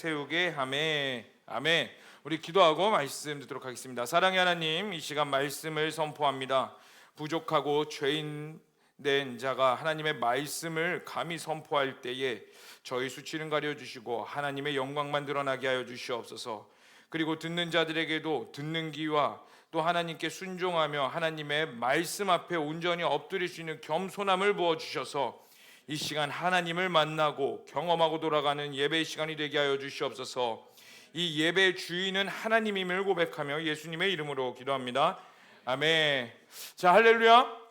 세우게 하매. 아멘. 우리 기도하고 말씀 듣도록 하겠습니다. 사랑의 하나님, 이 시간 말씀을 선포합니다. 부족하고 죄인 된 자가 하나님의 말씀을 감히 선포할 때에 저희 수치는 가려주시고 하나님의 영광만 드러나게 하여 주시옵소서. 그리고 듣는 자들에게도 듣는 귀와 또 하나님께 순종하며 하나님의 말씀 앞에 온전히 엎드릴 수 있는 겸손함을 부어주셔서 이 시간 하나님을 만나고 경험하고 돌아가는 예배의 시간이 되게 하여 주시옵소서. 이 예배의 주인은 하나님임을 고백하며 예수님의 이름으로 기도합니다. 아멘. 자, 할렐루야.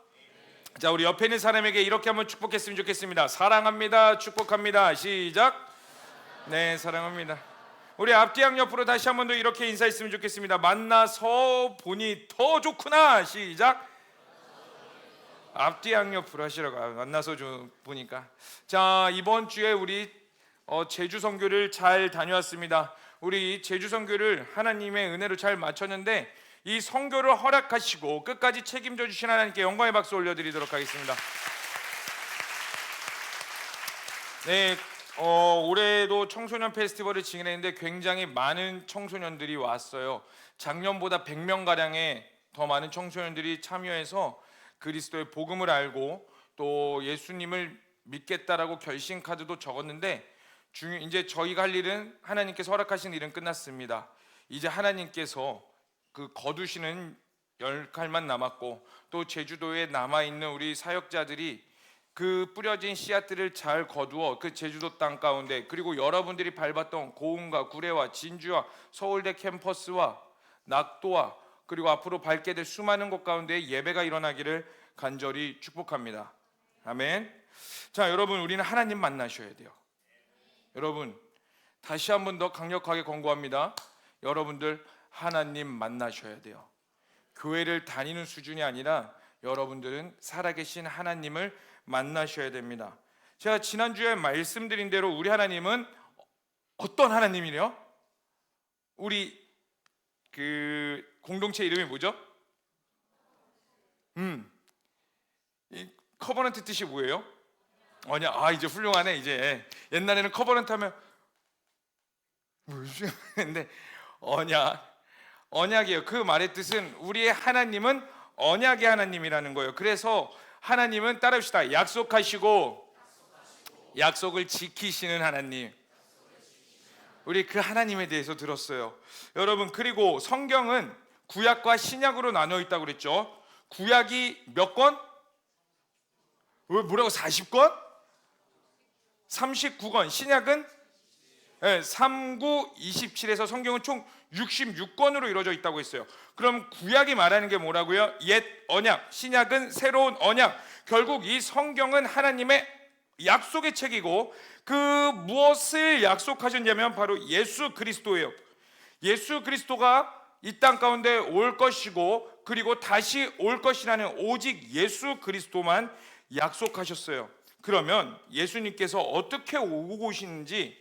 자, 우리 옆에 있는 사람에게 이렇게 한번 축복했으면 좋겠습니다. 사랑합니다. 축복합니다. 시작. 네, 사랑합니다. 우리 앞뒤 양옆으로 다시 한 번 더 이렇게 인사했으면 좋겠습니다. 만나서 보니 더 좋구나. 시작. 앞뒤 양옆으로 하시라고. 만나서 보니까. 자, 이번 주에 우리 제주 선교를 잘 다녀왔습니다. 우리 제주 선교를 하나님의 은혜로 잘 마쳤는데 이 선교를 허락하시고 끝까지 책임져 주신 하나님께 영광의 박수 올려드리도록 하겠습니다. 네, 올해도 청소년 페스티벌을 진행했는데 굉장히 많은 청소년들이 왔어요. 작년보다 100명가량의 더 많은 청소년들이 참여해서 그리스도의 복음을 알고 또 예수님을 믿겠다라고 결심 카드도 적었는데 이제 저희가 할 일은 하나님께서 허락하신 일은 끝났습니다. 이제 하나님께서 그 거두시는 10칼만 남았고 또 제주도에 남아있는 우리 사역자들이 그 뿌려진 씨앗들을 잘 거두어 그 제주도 땅 가운데 그리고 여러분들이 밟았던 고흥과 구례와 진주와 서울대 캠퍼스와 낙도와 그리고 앞으로 밟게 될 수많은 곳 가운데 예배가 일어나기를 간절히 축복합니다. 아멘. 자, 여러분, 우리는 하나님 만나셔야 돼요. 여러분, 다시 한 번 더 강력하게 권고합니다. 여러분들 하나님 만나셔야 돼요. 교회를 다니는 수준이 아니라 여러분들은 살아계신 하나님을 만나셔야 됩니다. 제가 지난주에 말씀드린 대로 우리 하나님은 어떤 하나님이래요? 우리 그 공동체 이름이 뭐죠? 이 커버넌트 뜻이 뭐예요? 언약. 이제 훌륭하네. 이제 옛날에는 커버넌트 하면 뭐지? 근데 언약이에요. 그 말의 뜻은 우리의 하나님은 언약의 하나님이라는 거예요. 그래서 하나님은 따라합시다. 약속하시고 약속을 지키시는 하나님. 우리 그 하나님에 대해서 들었어요. 여러분, 그리고 성경은 구약과 신약으로 나눠 있다고 그랬죠. 구약이 몇 권? 왜 뭐라고 40권? 39권. 신약은 3, 9, 27에서 성경은 총 66권으로 이루어져 있다고 했어요. 그럼 구약이 말하는 게 뭐라고요? 옛 언약. 신약은 새로운 언약. 결국 이 성경은 하나님의 약속의 책이고 그 무엇을 약속하셨냐면 바로 예수 그리스도예요. 예수 그리스도가 이 땅 가운데 올 것이고 그리고 다시 올 것이라는 오직 예수 그리스도만 약속하셨어요. 그러면 예수님께서 어떻게 오고 오시는지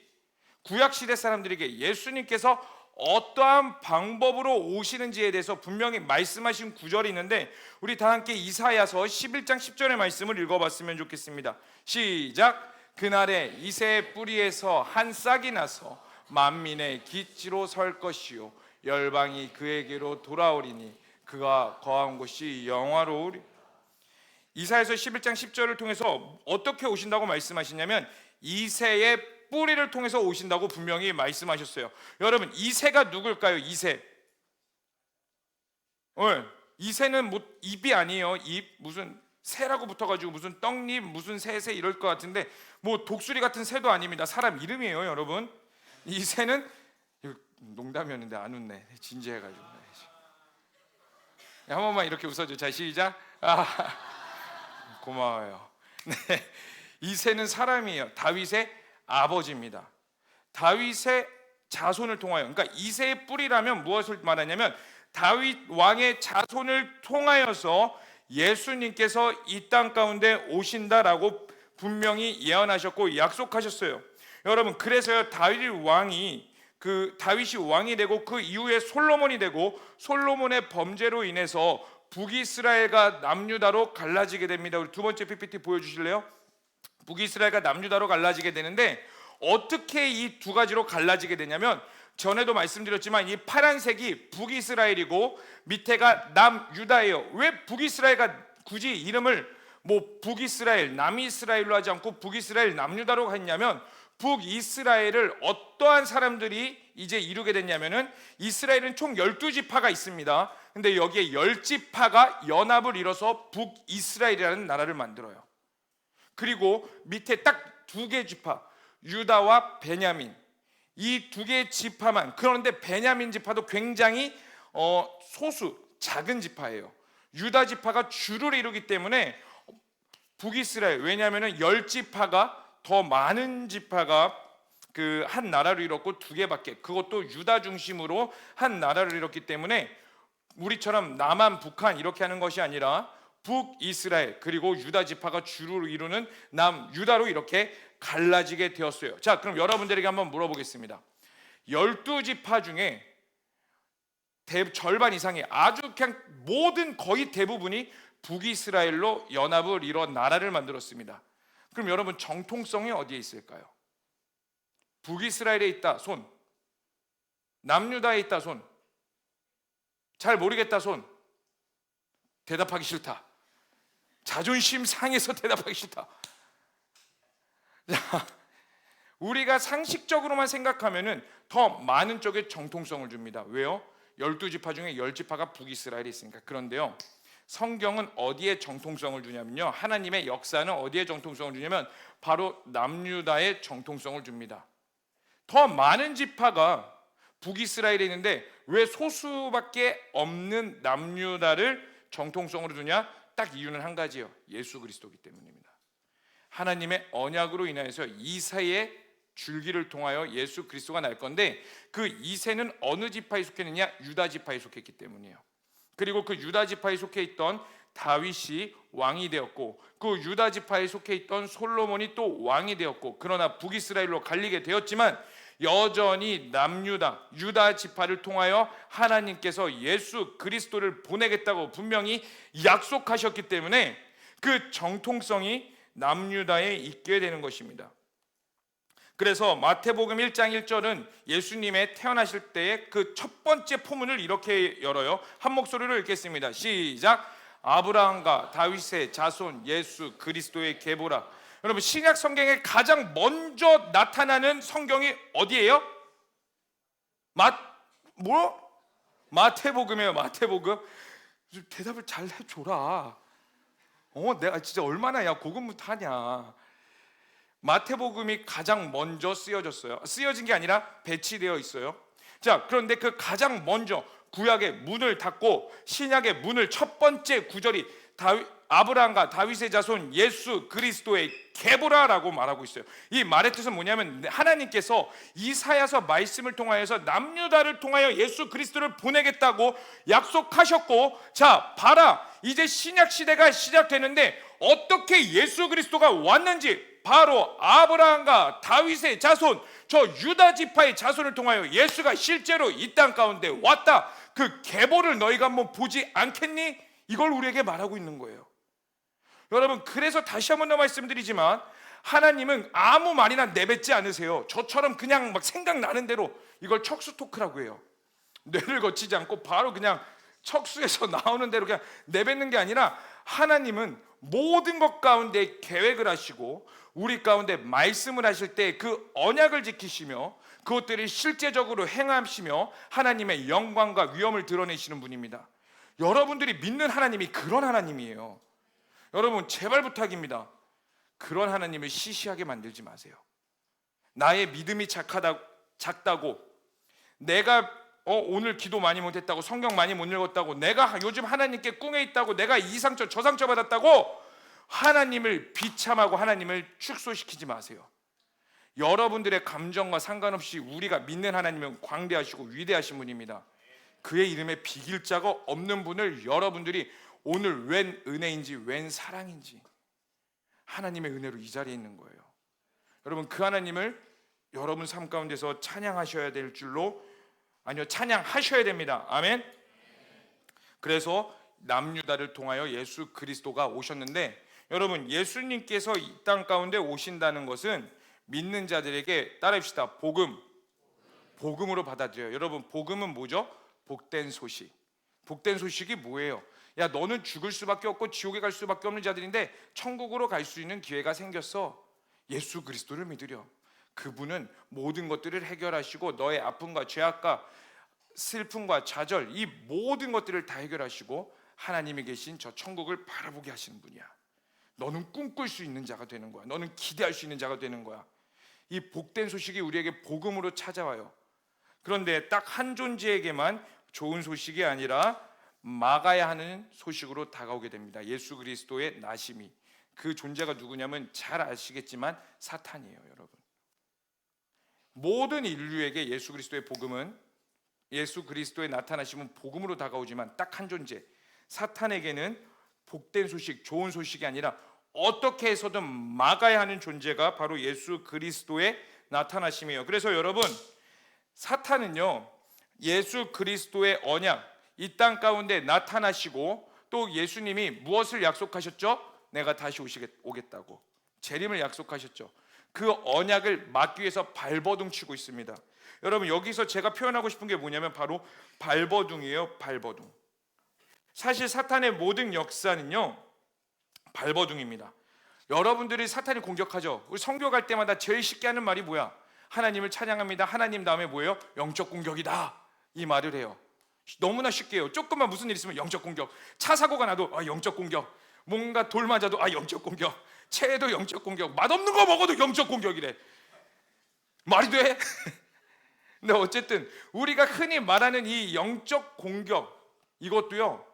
구약시대 사람들에게 예수님께서 어떠한 방법으로 오시는지에 대해서 분명히 말씀하신 구절이 있는데 우리 다 함께 이사야서 11장 10절의 말씀을 읽어봤으면 좋겠습니다. 시작. 그날에 이새의 뿌리에서 한 싹이 나서 만민의 기치로 설 것이요 열방이 그에게로 돌아오리니 그가 거한 곳이 영화로우리. 이사야서 11장 10절을 통해서 어떻게 오신다고 말씀하시냐면 이새의 뿌리를 통해서 오신다고 분명히 말씀하셨어요. 여러분, 이새가 누굴까요? 이새는 뭐 잎이 아니에요. 잎 무슨 새라고 붙어가지고 무슨 떡잎 무슨 새새 이럴 것 같은데 뭐 독수리 같은 새도 아닙니다. 사람 이름이에요, 여러분. 이새는 농담이었는데 안 웃네. 진지해가지고. 한 번만 이렇게 웃어줘. 자, 시작. 고마워요. 네, 이새는 사람이에요. 다윗의 아버지입니다. 다윗의 자손을 통하여, 그러니까 이새의 뿌리라면 무엇을 말하냐면 다윗 왕의 자손을 통하여서 예수님께서 이 땅 가운데 오신다라고 분명히 예언하셨고 약속하셨어요. 여러분, 그래서요 다윗이 왕이 되고 그 이후에 솔로몬이 되고 솔로몬의 범죄로 인해서 북이스라엘과 남유다로 갈라지게 됩니다. 우리 두 번째 PPT 보여주실래요? 북이스라엘과 남유다로 갈라지게 되는데 어떻게 이 두 가지로 갈라지게 되냐면, 전에도 말씀드렸지만 이 파란색이 북이스라엘이고 밑에가 남유다예요. 왜 북이스라엘가 굳이 이름을 뭐 북이스라엘, 남이스라엘로 하지 않고 북이스라엘, 남유다로 했냐면, 북이스라엘을 어떠한 사람들이 이제 이루게 됐냐면은, 이스라엘은 총 12지파가 있습니다. 근데 여기에 10지파가 연합을 이뤄서 북이스라엘이라는 나라를 만들어요. 그리고 밑에 딱 두 개 지파, 유다와 베냐민, 이 두 개의 지파만. 그런데 베냐민 지파도 굉장히 소수, 작은 지파예요. 유다 지파가 주를 이루기 때문에 북이스라엘, 왜냐하면 10지파가 더 많은 지파가 그 한 나라를 이뤘고, 두 개밖에, 그것도 유다 중심으로 한 나라를 이뤘기 때문에 우리처럼 남한, 북한 이렇게 하는 것이 아니라 북이스라엘 그리고 유다 지파가 주를 이루는 남유다로 이렇게 갈라지게 되었어요. 자, 그럼 여러분들에게 한번 물어보겠습니다. 12지파 중에 절반 이상이, 아주 그냥 모든 거의 대부분이 북이스라엘로 연합을 이뤄 나라를 만들었습니다. 그럼 여러분, 정통성이 어디에 있을까요? 북이스라엘에 있다 손, 남유다에 있다 손, 잘 모르겠다 손, 대답하기 싫다, 자존심 상해서 대답하기 싫다. 자, 우리가 상식적으로만 생각하면은 더 많은 쪽에 정통성을 줍니다. 왜요? 12지파 중에 10지파가 북이스라엘에 있으니까. 그런데요, 성경은 어디에 정통성을 주냐면요, 하나님의 역사는 어디에 정통성을 주냐면 바로 남유다에 정통성을 줍니다. 더 많은 지파가 북이스라엘에 있는데 왜 소수밖에 없는 남유다를 정통성으로 두냐? 딱 이유는 한 가지예요. 예수 그리스도이기 때문입니다. 하나님의 언약으로 인하여서 이새의 줄기를 통하여 예수 그리스도가 날 건데, 그 이새는 어느 지파에 속했느냐? 유다 지파에 속했기 때문이에요. 그리고 그 유다 지파에 속해 있던 다윗이 왕이 되었고, 그 유다 지파에 속해 있던 솔로몬이 또 왕이 되었고, 그러나 북이스라엘로 갈리게 되었지만 여전히 남유다, 유다 지파를 통하여 하나님께서 예수 그리스도를 보내겠다고 분명히 약속하셨기 때문에 그 정통성이 남유다에 있게 되는 것입니다. 그래서 마태복음 1장 1절은 예수님의 태어나실 때의 그 첫 번째 포문을 이렇게 열어요. 한 목소리로 읽겠습니다. 시작. 아브라함과 다윗의 자손 예수 그리스도의 계보라. 여러분, 신약 성경에 가장 먼저 나타나는 성경이 어디예요? 마태복음이에요. 마태복음. 대답을 잘 해줘라. 내가 진짜 얼마나 고군분투하냐. 마태복음이 가장 먼저 쓰여졌어요. 쓰여진 게 아니라 배치되어 있어요. 자, 그런데 그 가장 먼저 구약의 문을 닫고 신약의 문을, 첫 번째 구절이 아브라함과 다윗의 자손 예수 그리스도의 계보라라고 말하고 있어요. 이 말의 뜻은 뭐냐면, 하나님께서 이사야서 말씀을 통하여서 남유다를 통하여 예수 그리스도를 보내겠다고 약속하셨고, 자 봐라, 이제 신약 시대가 시작되는데 어떻게 예수 그리스도가 왔는지, 바로 아브라함과 다윗의 자손, 저 유다 지파의 자손을 통하여 예수가 실제로 이 땅 가운데 왔다. 그 계보를 너희가 한번 보지 않겠니? 이걸 우리에게 말하고 있는 거예요. 여러분, 그래서 다시 한번 더 말씀드리지만 하나님은 아무 말이나 내뱉지 않으세요. 저처럼 그냥 막 생각나는 대로, 이걸 척수 토크라고 해요. 뇌를 거치지 않고 바로 그냥 척수에서 나오는 대로 그냥 내뱉는 게 아니라, 하나님은 모든 것 가운데 계획을 하시고 우리 가운데 말씀을 하실 때 그 언약을 지키시며 그것들을 실제적으로 행하시며 하나님의 영광과 위엄을 드러내시는 분입니다. 여러분들이 믿는 하나님이 그런 하나님이에요. 여러분, 제발 부탁입니다. 그런 하나님을 시시하게 만들지 마세요. 나의 믿음이 작다고, 내가 오늘 기도 많이 못했다고, 성경 많이 못 읽었다고, 내가 요즘 하나님께 꿍해 있다고, 내가 이 상처 저 상처 받았다고 하나님을 비참하고 하나님을 축소시키지 마세요. 여러분들의 감정과 상관없이 우리가 믿는 하나님은 광대하시고 위대하신 분입니다. 그의 이름에 비길 자가 없는 분을 여러분들이 오늘 웬 은혜인지 웬 사랑인지 하나님의 은혜로 이 자리에 있는 거예요. 여러분, 그 하나님을 여러분 삶 가운데서 찬양하셔야 될 줄로, 아니요, 찬양하셔야 됩니다. 아멘. 그래서 남유다를 통하여 예수 그리스도가 오셨는데, 여러분, 예수님께서 이 땅 가운데 오신다는 것은 믿는 자들에게 따라합시다. 복음으로 받아들여요. 여러분, 복음은 뭐죠? 복된 소식. 복된 소식이 뭐예요? 야, 너는 죽을 수밖에 없고 지옥에 갈 수밖에 없는 자들인데 천국으로 갈 수 있는 기회가 생겼어. 예수 그리스도를 믿으려. 그분은 모든 것들을 해결하시고 너의 아픔과 죄악과 슬픔과 좌절, 이 모든 것들을 다 해결하시고 하나님이 계신 저 천국을 바라보게 하시는 분이야. 너는 꿈꿀 수 있는 자가 되는 거야. 너는 기대할 수 있는 자가 되는 거야. 이 복된 소식이 우리에게 복음으로 찾아와요. 그런데 딱 한 존재에게만 좋은 소식이 아니라 막아야 하는 소식으로 다가오게 됩니다. 예수 그리스도의 나심이. 그 존재가 누구냐면 잘 아시겠지만 사탄이에요, 여러분. 모든 인류에게 예수 그리스도의 복음은, 예수 그리스도의 나타나심은 복음으로 다가오지만 딱 한 존재, 사탄에게는 복된 소식, 좋은 소식이 아니라 어떻게 해서든 막아야 하는 존재가 바로 예수 그리스도의 나타나심이에요. 그래서 여러분, 사탄은요, 예수 그리스도의 언약, 이 땅 가운데 나타나시고 또 예수님이 무엇을 약속하셨죠? 내가 다시 오겠다고 재림을 약속하셨죠. 그 언약을 막기 위해서 발버둥 치고 있습니다. 여러분, 여기서 제가 표현하고 싶은 게 뭐냐면 바로 발버둥이에요. 발버둥. 사실 사탄의 모든 역사는요, 발버둥입니다. 여러분들이 사탄이 공격하죠. 우리 선교 갈 때마다 제일 쉽게 하는 말이 뭐야? 하나님을 찬양합니다. 하나님 다음에 뭐예요? 영적 공격이다, 이 말을 해요. 너무나 쉽게 해요. 조금만 무슨 일 있으면 영적 공격. 차 사고가 나도 영적 공격. 뭔가 돌 맞아도 영적 공격. 체해도 영적 공격. 맛없는 거 먹어도 영적 공격이래. 말이 돼? 근데 어쨌든 우리가 흔히 말하는 이 영적 공격, 이것도요,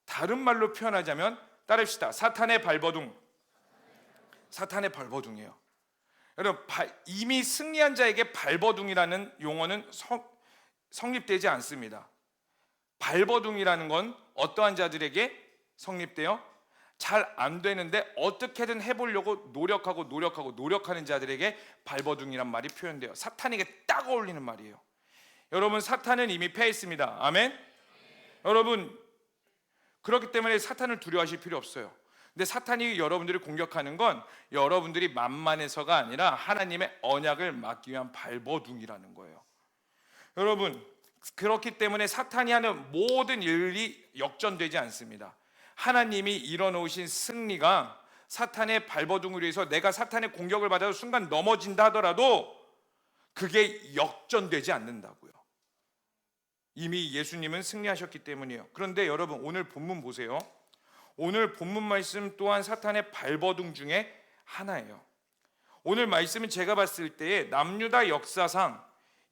다른 말로 표현하자면 따릅시다. 사탄의 발버둥. 사탄의 발버둥이에요. 여러분, 이미 승리한 자에게 발버둥이라는 용어는 성립되지 않습니다. 발버둥이라는 건 어떠한 자들에게 성립돼요? 잘 안 되는데 어떻게든 해보려고 노력하는 자들에게 발버둥이란 말이 표현돼요. 사탄에게 딱 어울리는 말이에요. 여러분, 사탄은 이미 패했습니다. 아멘? 여러분, 그렇기 때문에 사탄을 두려워하실 필요 없어요. 근데 사탄이 여러분들을 공격하는 건 여러분들이 만만해서가 아니라 하나님의 언약을 막기 위한 발버둥이라는 거예요. 여러분, 그렇기 때문에 사탄이 하는 모든 일이 역전되지 않습니다. 하나님이 이뤄놓으신 승리가 사탄의 발버둥으로 해서 내가 사탄의 공격을 받아서 순간 넘어진다 하더라도 그게 역전되지 않는다고요. 이미 예수님은 승리하셨기 때문이에요. 그런데 여러분, 오늘 본문 보세요. 오늘 본문 말씀 또한 사탄의 발버둥 중에 하나예요. 오늘 말씀은 제가 봤을 때에 남유다 역사상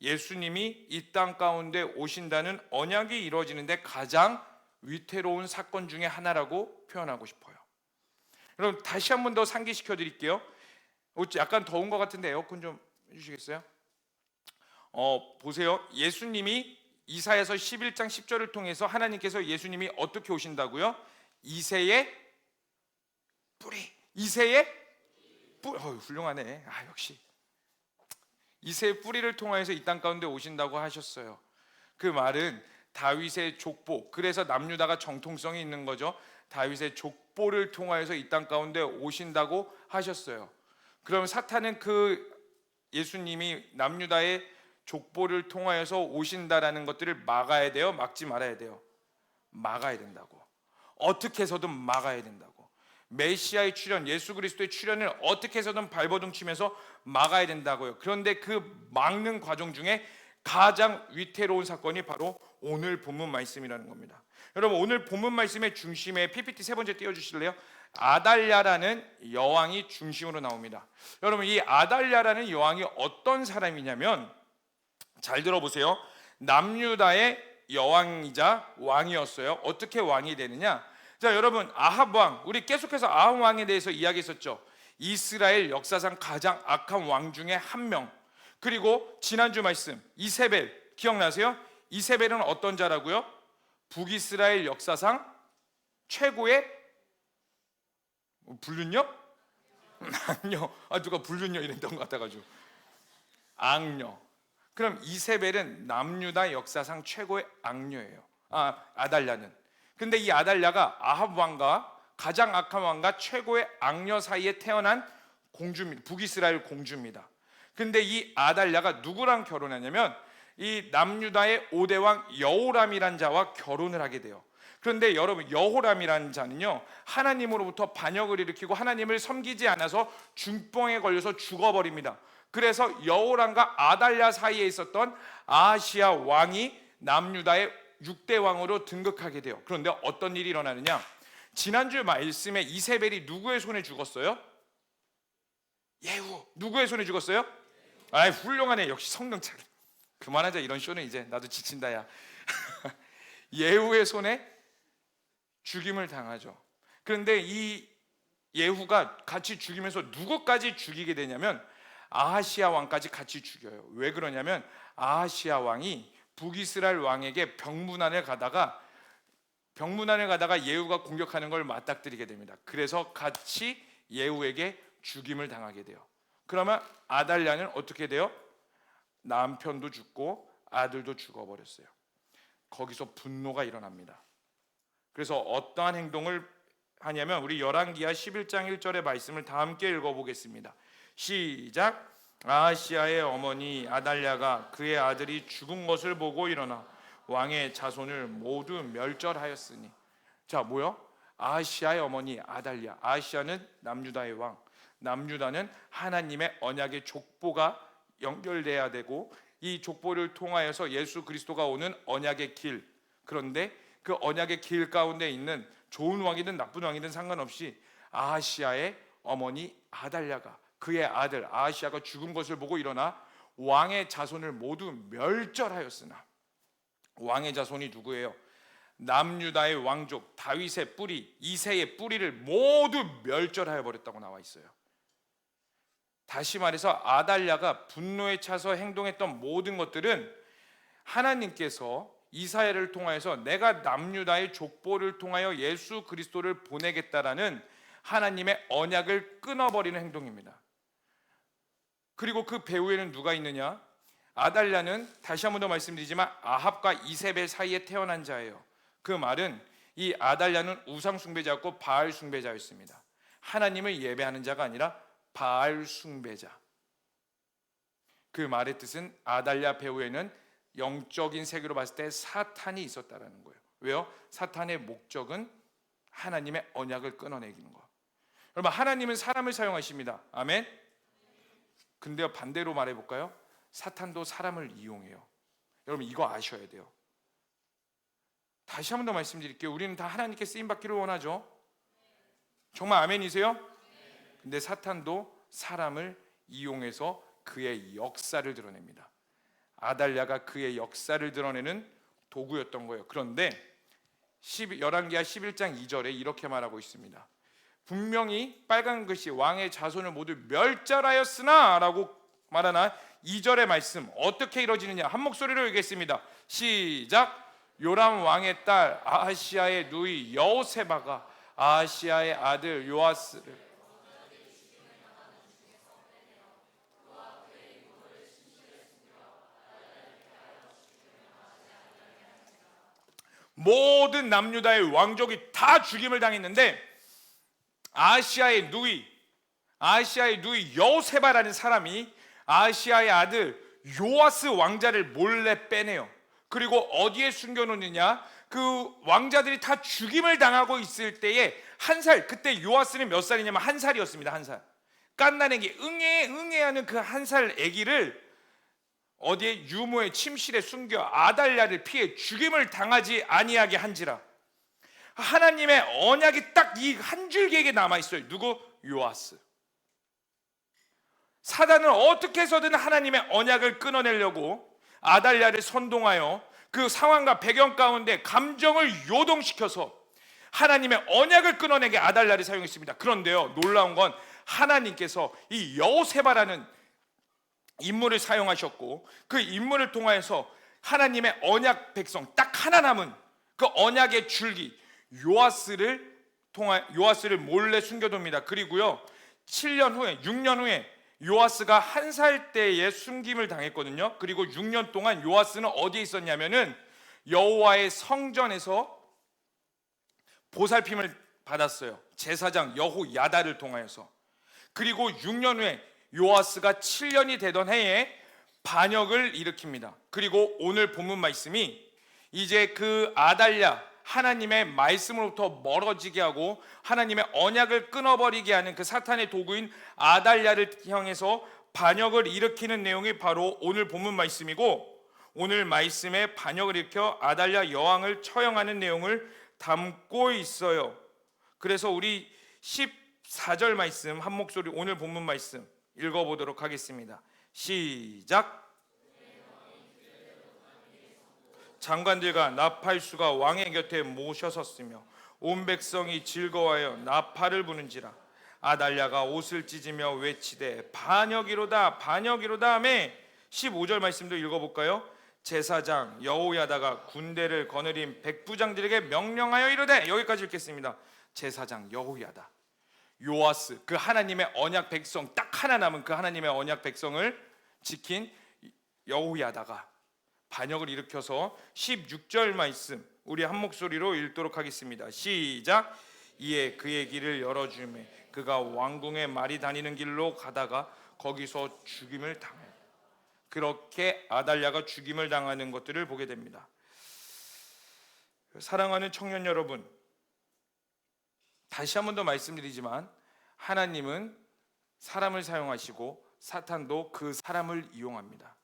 예수님이 이 땅 가운데 오신다는 언약이 이루어지는데 가장 위태로운 사건 중에 하나라고 표현하고 싶어요. 여러분, 다시 한 번 더 상기시켜 드릴게요. 약간 더운 것 같은데 에어컨 좀 해주시겠어요? 보세요. 예수님이 이사야서 11장 10절을 통해서 하나님께서 예수님이 어떻게 오신다고요? 이새의 뿌리. 이새의 뿌리. 훌륭하네. 역시 이새의 뿌리를 통하여서 이 땅 가운데 오신다고 하셨어요. 그 말은 다윗의 족보, 그래서 남유다가 정통성이 있는 거죠. 다윗의 족보를 통하여서 이 땅 가운데 오신다고 하셨어요. 그럼 사탄은 그 예수님이 남유다의 족보를 통하여서 오신다라는 것들을 막아야 돼요? 막지 말아야 돼요? 막아야 된다고. 어떻게 해서든 막아야 된다고. 메시아의 출현, 예수 그리스도의 출현을 어떻게 해서든 발버둥 치면서 막아야 된다고요. 그런데 그 막는 과정 중에 가장 위태로운 사건이 바로 오늘 본문 말씀이라는 겁니다. 여러분, 오늘 본문 말씀의 중심에 PPT 세 번째 띄워주실래요? 아달랴라는 여왕이 중심으로 나옵니다. 여러분, 이 아달랴라는 여왕이 어떤 사람이냐면, 잘 들어보세요. 남유다의 여왕이자 왕이었어요. 어떻게 왕이 되느냐? 자, 여러분, 아합 왕, 우리 계속해서 아합 왕에 대해서 이야기했었죠. 이스라엘 역사상 가장 악한 왕 중에 한 명. 그리고 지난주 말씀 이세벨 기억나세요? 이세벨은 어떤 자라고요? 북이스라엘 역사상 최고의 불륜녀? 악녀. 누가 불륜녀 이랬던 것 같아가지고 악녀. 그럼 이세벨은 남유다 역사상 최고의 악녀예요. 아달랴는. 근데 이 아달랴가 아합 왕과 가장 악한 왕과 최고의 악녀 사이에 태어난 공주입니다. 북이스라엘 공주입니다. 근데 이 아달랴가 누구랑 결혼하냐면 이 남유다의 5대 왕 여호람이란 자와 결혼을 하게 돼요. 그런데 여러분, 여호람이라는 자는요, 하나님으로부터 반역을 일으키고 하나님을 섬기지 않아서 중병에 걸려서 죽어버립니다. 그래서 여호람과 아달랴 사이에 있었던 아하시야 왕이 남유다의 6대 왕으로 등극하게 돼요. 그런데 어떤 일이 일어나느냐, 지난주 말씀에 이세벨이 누구의 손에 죽었어요? 예후. 누구의 손에 죽었어요? 아, 훌륭하네. 역시 성령 차리. 그만하자, 이런 쇼는 이제 나도 지친다 야. 예후의 손에 죽임을 당하죠. 그런데 이 예후가 같이 죽이면서 누구까지 죽이게 되냐면 아하시야 왕까지 같이 죽여요. 왜 그러냐면 아하시야 왕이 북이스라엘 왕에게 병문안을 가다가 예후가 공격하는 걸 맞닥뜨리게 됩니다. 그래서 같이 예후에게 죽임을 당하게 돼요. 그러면 아달랴는 어떻게 돼요? 남편도 죽고 아들도 죽어버렸어요. 거기서 분노가 일어납니다. 그래서 어떠한 행동을 하냐면 우리 열왕기하 11장 1절의 말씀을 다 함께 읽어보겠습니다. 시작. 아하시야의 어머니 아달랴가 그의 아들이 죽은 것을 보고 일어나 왕의 자손을 모두 멸절하였으니. 자, 뭐요? 아하시야의 어머니 아달랴. 아하시야는 남유다의 왕, 남유다는 하나님의 언약의 족보가 연결돼야 되고 이 족보를 통하여서 예수 그리스도가 오는 언약의 길. 그런데 그 언약의 길 가운데 있는 좋은 왕이든 나쁜 왕이든 상관없이 아하시야의 어머니 아달랴가 그의 아들 아하시야가 죽은 것을 보고 일어나 왕의 자손을 모두 멸절하였으나. 왕의 자손이 누구예요? 남유다의 왕족 다윗의 뿌리 이새의 뿌리를 모두 멸절하여 버렸다고 나와 있어요. 다시 말해서 아달랴가 분노에 차서 행동했던 모든 것들은 하나님께서 이사야를 통하여서 내가 남유다의 족보를 통하여 예수 그리스도를 보내겠다라는 하나님의 언약을 끊어버리는 행동입니다. 그리고 그 배후에는 누가 있느냐? 아달랴는 다시 한 번 더 말씀드리지만 아합과 이세벨 사이에 태어난 자예요. 그 말은 이 아달랴는 우상 숭배자였고 바알 숭배자였습니다. 하나님을 예배하는 자가 아니라 바알 숭배자. 그 말의 뜻은 아달랴 배후에는 영적인 세계로 봤을 때 사탄이 있었다라는 거예요. 왜요? 사탄의 목적은 하나님의 언약을 끊어내기는 거. 여러분, 하나님은 사람을 사용하십니다. 아멘. 근데요, 반대로 말해볼까요? 사탄도 사람을 이용해요. 여러분, 이거 아셔야 돼요. 다시 한 번 더 말씀드릴게요. 우리는 다 하나님께 쓰임받기를 원하죠. 정말 아멘이세요? 근데 사탄도 사람을 이용해서 그의 역사를 드러냅니다. 아달랴가 그의 역사를 드러내는 도구였던 거예요. 그런데 열왕기하 11장 2절에 이렇게 말하고 있습니다. 분명히 빨간 글씨 왕의 자손을 모두 멸절하였으나 라고 말하나 2절의 말씀 어떻게 이루어지느냐, 한 목소리로 읽겠습니다. 시작. 요람 왕의 딸 아하시야의 누이 여호세바가 아하시야의 아들 요아스를 모든 남유다의 왕족이 다 죽임을 당했는데 아하시야의 누이 여호세바라는 사람이 아하시야의 아들 요아스 왕자를 몰래 빼내요. 그리고 어디에 숨겨놓느냐, 그 왕자들이 다 죽임을 당하고 있을 때에 한 살, 그때 요아스는 몇 살이냐면 한 살이었습니다. 한 살. 갓난애기 응애하는 그 한 살 애기를 어디에 유모의 침실에 숨겨 아달랴를 피해 죽임을 당하지 아니하게 한지라. 하나님의 언약이 딱 이 한 줄기에게 남아있어요. 누구? 요아스. 사단은 어떻게 해서든 하나님의 언약을 끊어내려고 아달랴를 선동하여 그 상황과 배경 가운데 감정을 요동시켜서 하나님의 언약을 끊어내게 아달랴를 사용했습니다. 그런데요, 놀라운 건 하나님께서 이 여호세바라는 인물을 사용하셨고 그 인물을 통하여서 하나님의 언약 백성 딱 하나 남은 그 언약의 줄기 요아스를 몰래 숨겨둡니다. 그리고요 6년 후에 요아스가 한 살 때에 숨김을 당했거든요. 그리고 6년 동안 요아스는 어디에 있었냐면은 여호와의 성전에서 보살핌을 받았어요. 제사장 여호야다를 통하여서. 그리고 6년 후에 요아스가 7년이 되던 해에 반역을 일으킵니다. 그리고 오늘 본문 말씀이 이제 그 아달랴, 하나님의 말씀으로부터 멀어지게 하고 하나님의 언약을 끊어버리게 하는 그 사탄의 도구인 아달랴를 향해서 반역을 일으키는 내용이 바로 오늘 본문 말씀이고, 오늘 말씀에 반역을 일으켜 아달랴 여왕을 처형하는 내용을 담고 있어요. 그래서 우리 14절 말씀 한 목소리 오늘 본문 말씀 읽어보도록 하겠습니다. 시작. 장관들과 나팔수가 왕의 곁에 모셔섰으며 온 백성이 즐거워하여 나팔을 부는지라. 아달랴가 옷을 찢으며 외치되 반역이로다 반역이로다 하매 15절 말씀도 읽어볼까요? 제사장 여호야다가 군대를 거느린 백부장들에게 명령하여 이르되, 여기까지 읽겠습니다. 제사장 여호야다, 요아스, 그 하나님의 언약 백성, 딱 하나 남은 그 하나님의 언약 백성을 지킨 여호야다가 반역을 일으켜서 16절 말씀 우리 한 목소리로 읽도록 하겠습니다. 시작. 이에 그의 길을 열어주매 그가 왕궁에 말이 다니는 길로 가다가 거기서 죽임을 당하여, 그렇게 아달랴가 죽임을 당하는 것들을 보게 됩니다. 사랑하는 청년 여러분, 다시 한 번 더 말씀드리지만 하나님은 사람을 사용하시고 사탄도 그 사람을 이용합니다.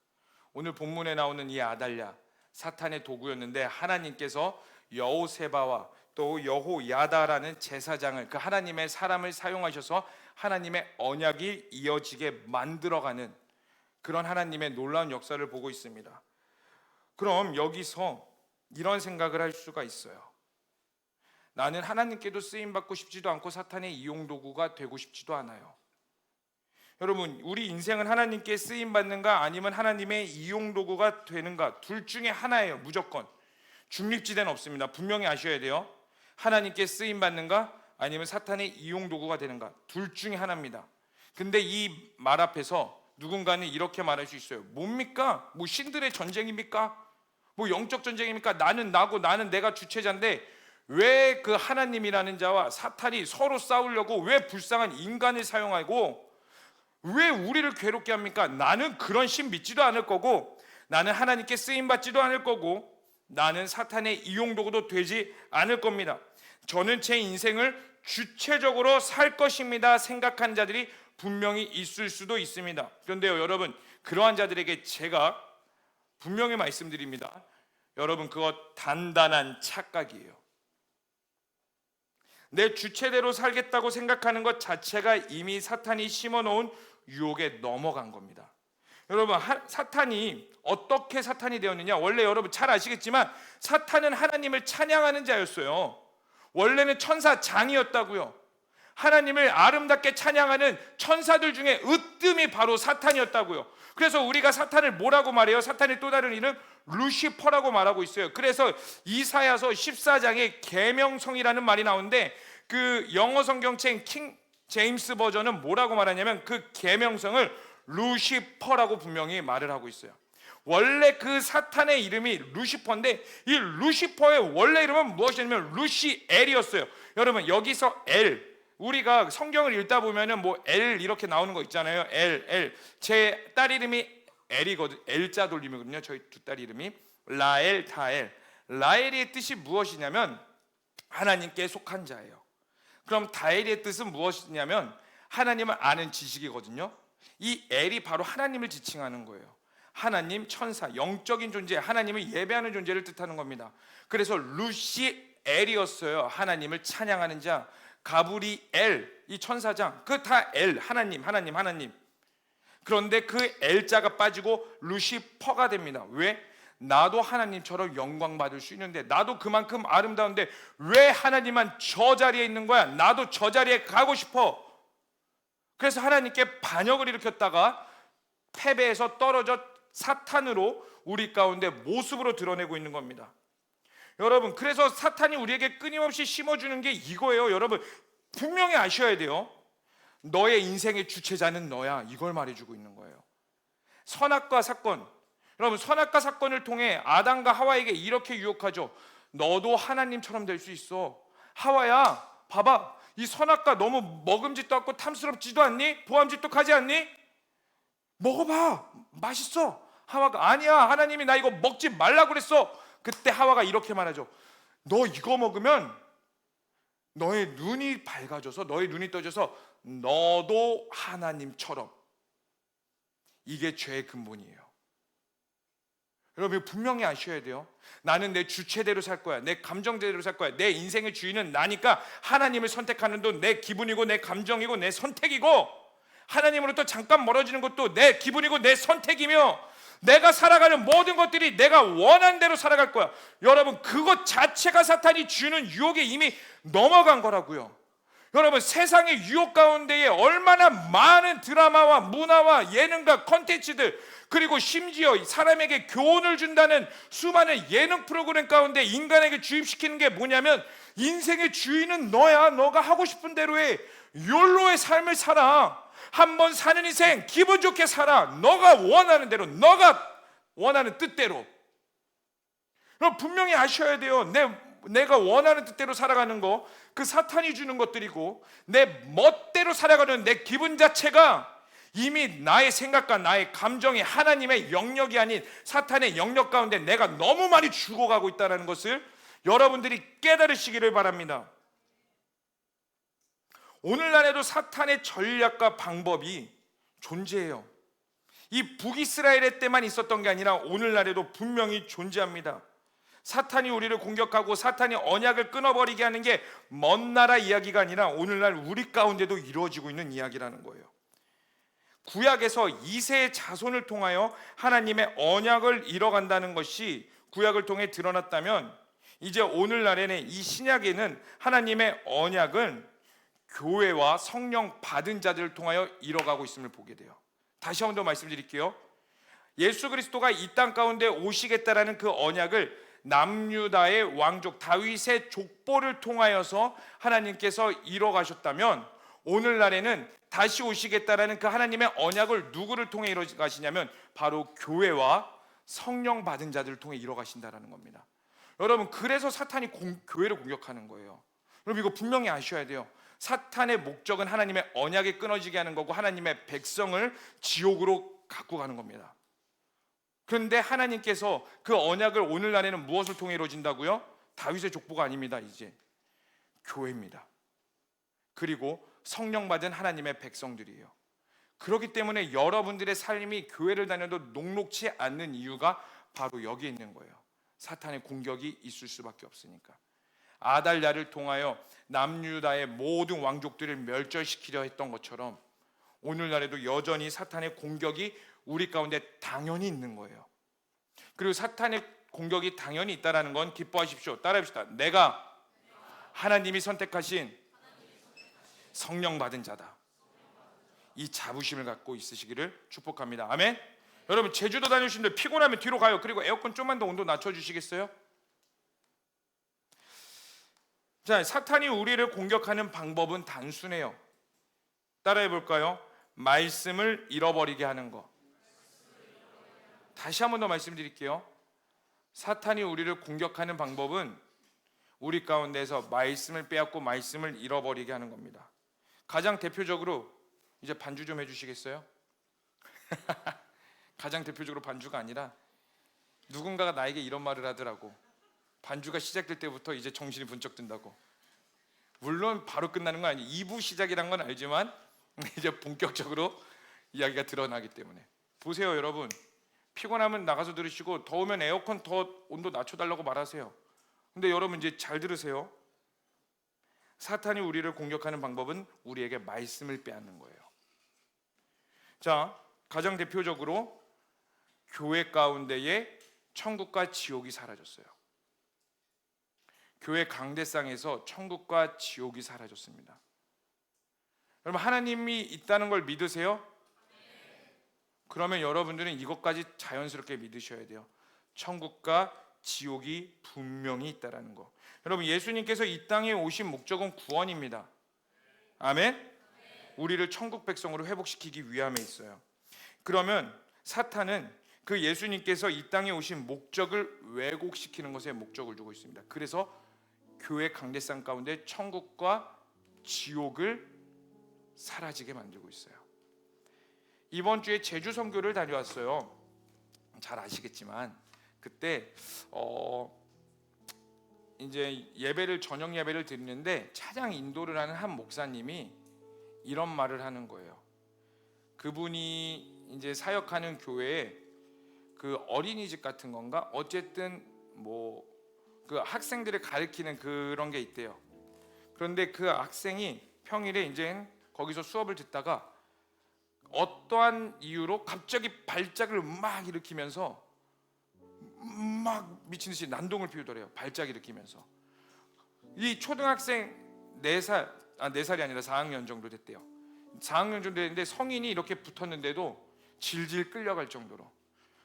오늘 본문에 나오는 이 아달랴, 사탄의 도구였는데 하나님께서 여호세바와 또 여호야다라는 제사장을, 그 하나님의 사람을 사용하셔서 하나님의 언약이 이어지게 만들어가는 그런 하나님의 놀라운 역사를 보고 있습니다. 그럼 여기서 이런 생각을 할 수가 있어요. 나는 하나님께도 쓰임받고 싶지도 않고 사탄의 이용도구가 되고 싶지도 않아요. 여러분, 우리 인생은 하나님께 쓰임받는가 아니면 하나님의 이용도구가 되는가, 둘 중에 하나예요. 무조건 중립지대는 없습니다. 분명히 아셔야 돼요. 하나님께 쓰임받는가 아니면 사탄의 이용도구가 되는가, 둘 중에 하나입니다. 근데 이 말 앞에서 누군가는 이렇게 말할 수 있어요. 뭡니까? 뭐 신들의 전쟁입니까? 뭐 영적 전쟁입니까? 나는 나고 나는 내가 주체자인데 왜 그 하나님이라는 자와 사탄이 서로 싸우려고 왜 불쌍한 인간을 사용하고 왜 우리를 괴롭게 합니까? 나는 그런 신 믿지도 않을 거고, 나는 하나님께 쓰임받지도 않을 거고, 나는 사탄의 이용도구도 되지 않을 겁니다. 저는 제 인생을 주체적으로 살 것입니다 생각하는 자들이 분명히 있을 수도 있습니다. 그런데요 여러분, 그러한 자들에게 제가 분명히 말씀드립니다. 여러분, 그거 단단한 착각이에요. 내 주체대로 살겠다고 생각하는 것 자체가 이미 사탄이 심어놓은 유혹에 넘어간 겁니다. 여러분, 사탄이 어떻게 사탄이 되었느냐? 원래 여러분 잘 아시겠지만 사탄은 하나님을 찬양하는 자였어요. 원래는 천사장이었다고요. 하나님을 아름답게 찬양하는 천사들 중에 으뜸이 바로 사탄이었다고요. 그래서 우리가 사탄을 뭐라고 말해요? 사탄의 또 다른 이름 루시퍼라고 말하고 있어요. 그래서 이사야서 14장에 계명성이라는 말이 나오는데 그 영어 성경책 킹 제임스 버전은 뭐라고 말하냐면 그 계명성을 루시퍼라고 분명히 말을 하고 있어요. 원래 그 사탄의 이름이 루시퍼인데 이 루시퍼의 원래 이름은 무엇이냐면 루시엘이었어요. 여러분, 여기서 엘, 우리가 성경을 읽다 보면은 뭐 엘 이렇게 나오는 거 있잖아요. 엘. 제 딸 이름이 엘이거든. 엘자 돌림이거든요. 저희 두 딸 이름이 라엘, 다엘. 라엘의 뜻이 무엇이냐면 하나님께 속한 자예요. 그럼 다엘의 뜻은 무엇이냐면 하나님을 아는 지식이거든요. 이 엘이 바로 하나님을 지칭하는 거예요. 하나님, 천사, 영적인 존재, 하나님을 예배하는 존재를 뜻하는 겁니다. 그래서 루시엘이었어요. 하나님을 찬양하는 자. 가브리엘, 이 천사장, 그 다 엘, 하나님. 그런데 그 엘자가 빠지고 루시퍼가 됩니다. 왜? 나도 하나님처럼 영광 받을 수 있는데, 나도 그만큼 아름다운데 왜 하나님만 저 자리에 있는 거야? 나도 저 자리에 가고 싶어. 그래서 하나님께 반역을 일으켰다가 패배해서 떨어져 사탄으로 우리 가운데 모습으로 드러내고 있는 겁니다. 여러분, 그래서 사탄이 우리에게 끊임없이 심어주는 게 이거예요. 여러분, 분명히 아셔야 돼요. 너의 인생의 주체자는 너야. 이걸 말해주고 있는 거예요. 선악과 사건, 여러분, 선악과 사건을 통해 아담과 하와에게 이렇게 유혹하죠. 너도 하나님처럼 될 수 있어. 하와야, 봐봐, 이 선악과 너무 먹음직도 않고 탐스럽지도 않니? 보암직도 하지 않니? 먹어봐, 맛있어. 하와가 아니야, 하나님이 나 이거 먹지 말라고 그랬어. 그때 하와가 이렇게 말하죠. 너 이거 먹으면 너의 눈이 밝아져서, 너의 눈이 떠져서 너도 하나님처럼. 이게 죄의 근본이에요. 여러분 분명히 아셔야 돼요. 나는 내 주체대로 살 거야, 내 감정대로 살 거야. 내 인생의 주인은 나니까 하나님을 선택하는 건 내 기분이고 내 감정이고 내 선택이고, 하나님으로부터 잠깐 멀어지는 것도 내 기분이고 내 선택이며, 내가 살아가는 모든 것들이 내가 원하는 대로 살아갈 거야. 여러분 그것 자체가 사탄이 주는 유혹에 이미 넘어간 거라고요. 여러분 세상의 유혹 가운데에 얼마나 많은 드라마와 문화와 예능과 컨텐츠들, 그리고 심지어 사람에게 교훈을 준다는 수많은 예능 프로그램 가운데 인간에게 주입시키는 게 뭐냐면, 인생의 주인은 너야, 너가 하고 싶은 대로 해, 욜로의 삶을 살아, 한번 사는 인생 기분 좋게 살아, 너가 원하는 대로, 너가 원하는 뜻대로. 그럼 분명히 아셔야 돼요. 내가 원하는 뜻대로 살아가는 거, 그 사탄이 주는 것들이고, 내 멋대로 살아가는 내 기분 자체가 이미 나의 생각과 나의 감정이 하나님의 영역이 아닌 사탄의 영역 가운데 내가 너무 많이 죽어가고 있다는 것을 여러분들이 깨달으시기를 바랍니다. 오늘날에도 사탄의 전략과 방법이 존재해요. 이 북이스라엘 때만 있었던 게 아니라 오늘날에도 분명히 존재합니다. 사탄이 우리를 공격하고 사탄이 언약을 끊어버리게 하는 게 먼 나라 이야기가 아니라 오늘날 우리 가운데도 이루어지고 있는 이야기라는 거예요. 구약에서 이새의 자손을 통하여 하나님의 언약을 이뤄간다는 것이 구약을 통해 드러났다면, 이제 오늘날에는 이 신약에는 하나님의 언약은 교회와 성령 받은 자들을 통하여 이뤄가고 있음을 보게 돼요. 다시 한 번 더 말씀드릴게요. 예수 그리스도가 이 땅 가운데 오시겠다라는 그 언약을 남유다의 왕족 다윗의 족보를 통하여서 하나님께서 이뤄가셨다면, 오늘날에는 다시 오시겠다라는 그 하나님의 언약을 누구를 통해 이뤄가시냐면 바로 교회와 성령 받은 자들을 통해 이뤄가신다라는 겁니다. 여러분 그래서 사탄이 교회를 공격하는 거예요. 여러분 이거 분명히 아셔야 돼요. 사탄의 목적은 하나님의 언약이 끊어지게 하는 거고, 하나님의 백성을 지옥으로 갖고 가는 겁니다. 그런데 하나님께서 그 언약을 오늘날에는 무엇을 통해 이루어진다고요? 다윗의 족보가 아닙니다. 이제 교회입니다. 그리고 성령 받은 하나님의 백성들이에요. 그렇기 때문에 여러분들의 삶이 교회를 다녀도 녹록치 않는 이유가 바로 여기에 있는 거예요. 사탄의 공격이 있을 수밖에 없으니까. 아달랴를 통하여 남유다의 모든 왕족들을 멸절시키려 했던 것처럼 오늘날에도 여전히 사탄의 공격이 우리 가운데 당연히 있는 거예요. 그리고 사탄의 공격이 당연히 있다는 건 기뻐하십시오. 따라합시다. 내가 하나님이 선택하신 성령 받은 자다. 이 자부심을 갖고 있으시기를 축복합니다. 아멘. 여러분 제주도 다니시는데 피곤하면 뒤로 가요. 그리고 에어컨 좀만 더 온도 낮춰주시겠어요? 자, 사탄이 우리를 공격하는 방법은 단순해요. 따라해 볼까요? 말씀을 잃어버리게 하는 거. 다시 한 번 더 말씀드릴게요. 사탄이 우리를 공격하는 방법은 우리 가운데서 말씀을 빼앗고 말씀을 잃어버리게 하는 겁니다. 가장 대표적으로 이제 반주 좀 해주시겠어요? 가장 대표적으로 반주가 아니라 누군가가 나에게 이런 말을 하더라고. 반주가 시작될 때부터 이제 정신이 번쩍 든다고. 물론 바로 끝나는 건 아니에요. 2부 시작이란 건 알지만 이제 본격적으로 이야기가 드러나기 때문에. 보세요 여러분, 피곤하면 나가서 들으시고 더우면 에어컨 더 온도 낮춰달라고 말하세요. 근데 여러분 이제 잘 들으세요. 사탄이 우리를 공격하는 방법은 우리에게 말씀을 빼앗는 거예요. 자, 가장 대표적으로 교회 가운데에 천국과 지옥이 사라졌어요. 교회 강대상에서 천국과 지옥이 사라졌습니다. 여러분 하나님이 있다는 걸 믿으세요? 그러면 여러분들은 이것까지 자연스럽게 믿으셔야 돼요. 천국과 지옥이 분명히 있다는 거. 여러분 예수님께서 이 땅에 오신 목적은 구원입니다. 아멘? 우리를 천국 백성으로 회복시키기 위함에 있어요. 그러면 사탄은 그 예수님께서 이 땅에 오신 목적을 왜곡시키는 것에 목적을 두고 있습니다. 그래서 교회 강대상 가운데 천국과 지옥을 사라지게 만들고 있어요. 이번 주에 제주 선교를 다녀왔어요. 잘 아시겠지만 그때 이제 저녁 예배를 드리는데 차량 인도를 하는 한 목사님이 이런 말을 하는 거예요. 그분이 이제 사역하는 교회에 그 어린이집 같은 건가 어쨌든 뭐 그 학생들을 가르치는 그런 게 있대요. 그런데 그 학생이 평일에 이제 거기서 수업을 듣다가 어떠한 이유로 갑자기 발작을 막 일으키면서 막 미친 듯이 난동을 피우더래요. 발작 일으키면서. 이 초등학생 4살, 4살이 아니라 4학년 정도 됐대요. 4학년 정도 됐는데 성인이 이렇게 붙었는데도 질질 끌려갈 정도로.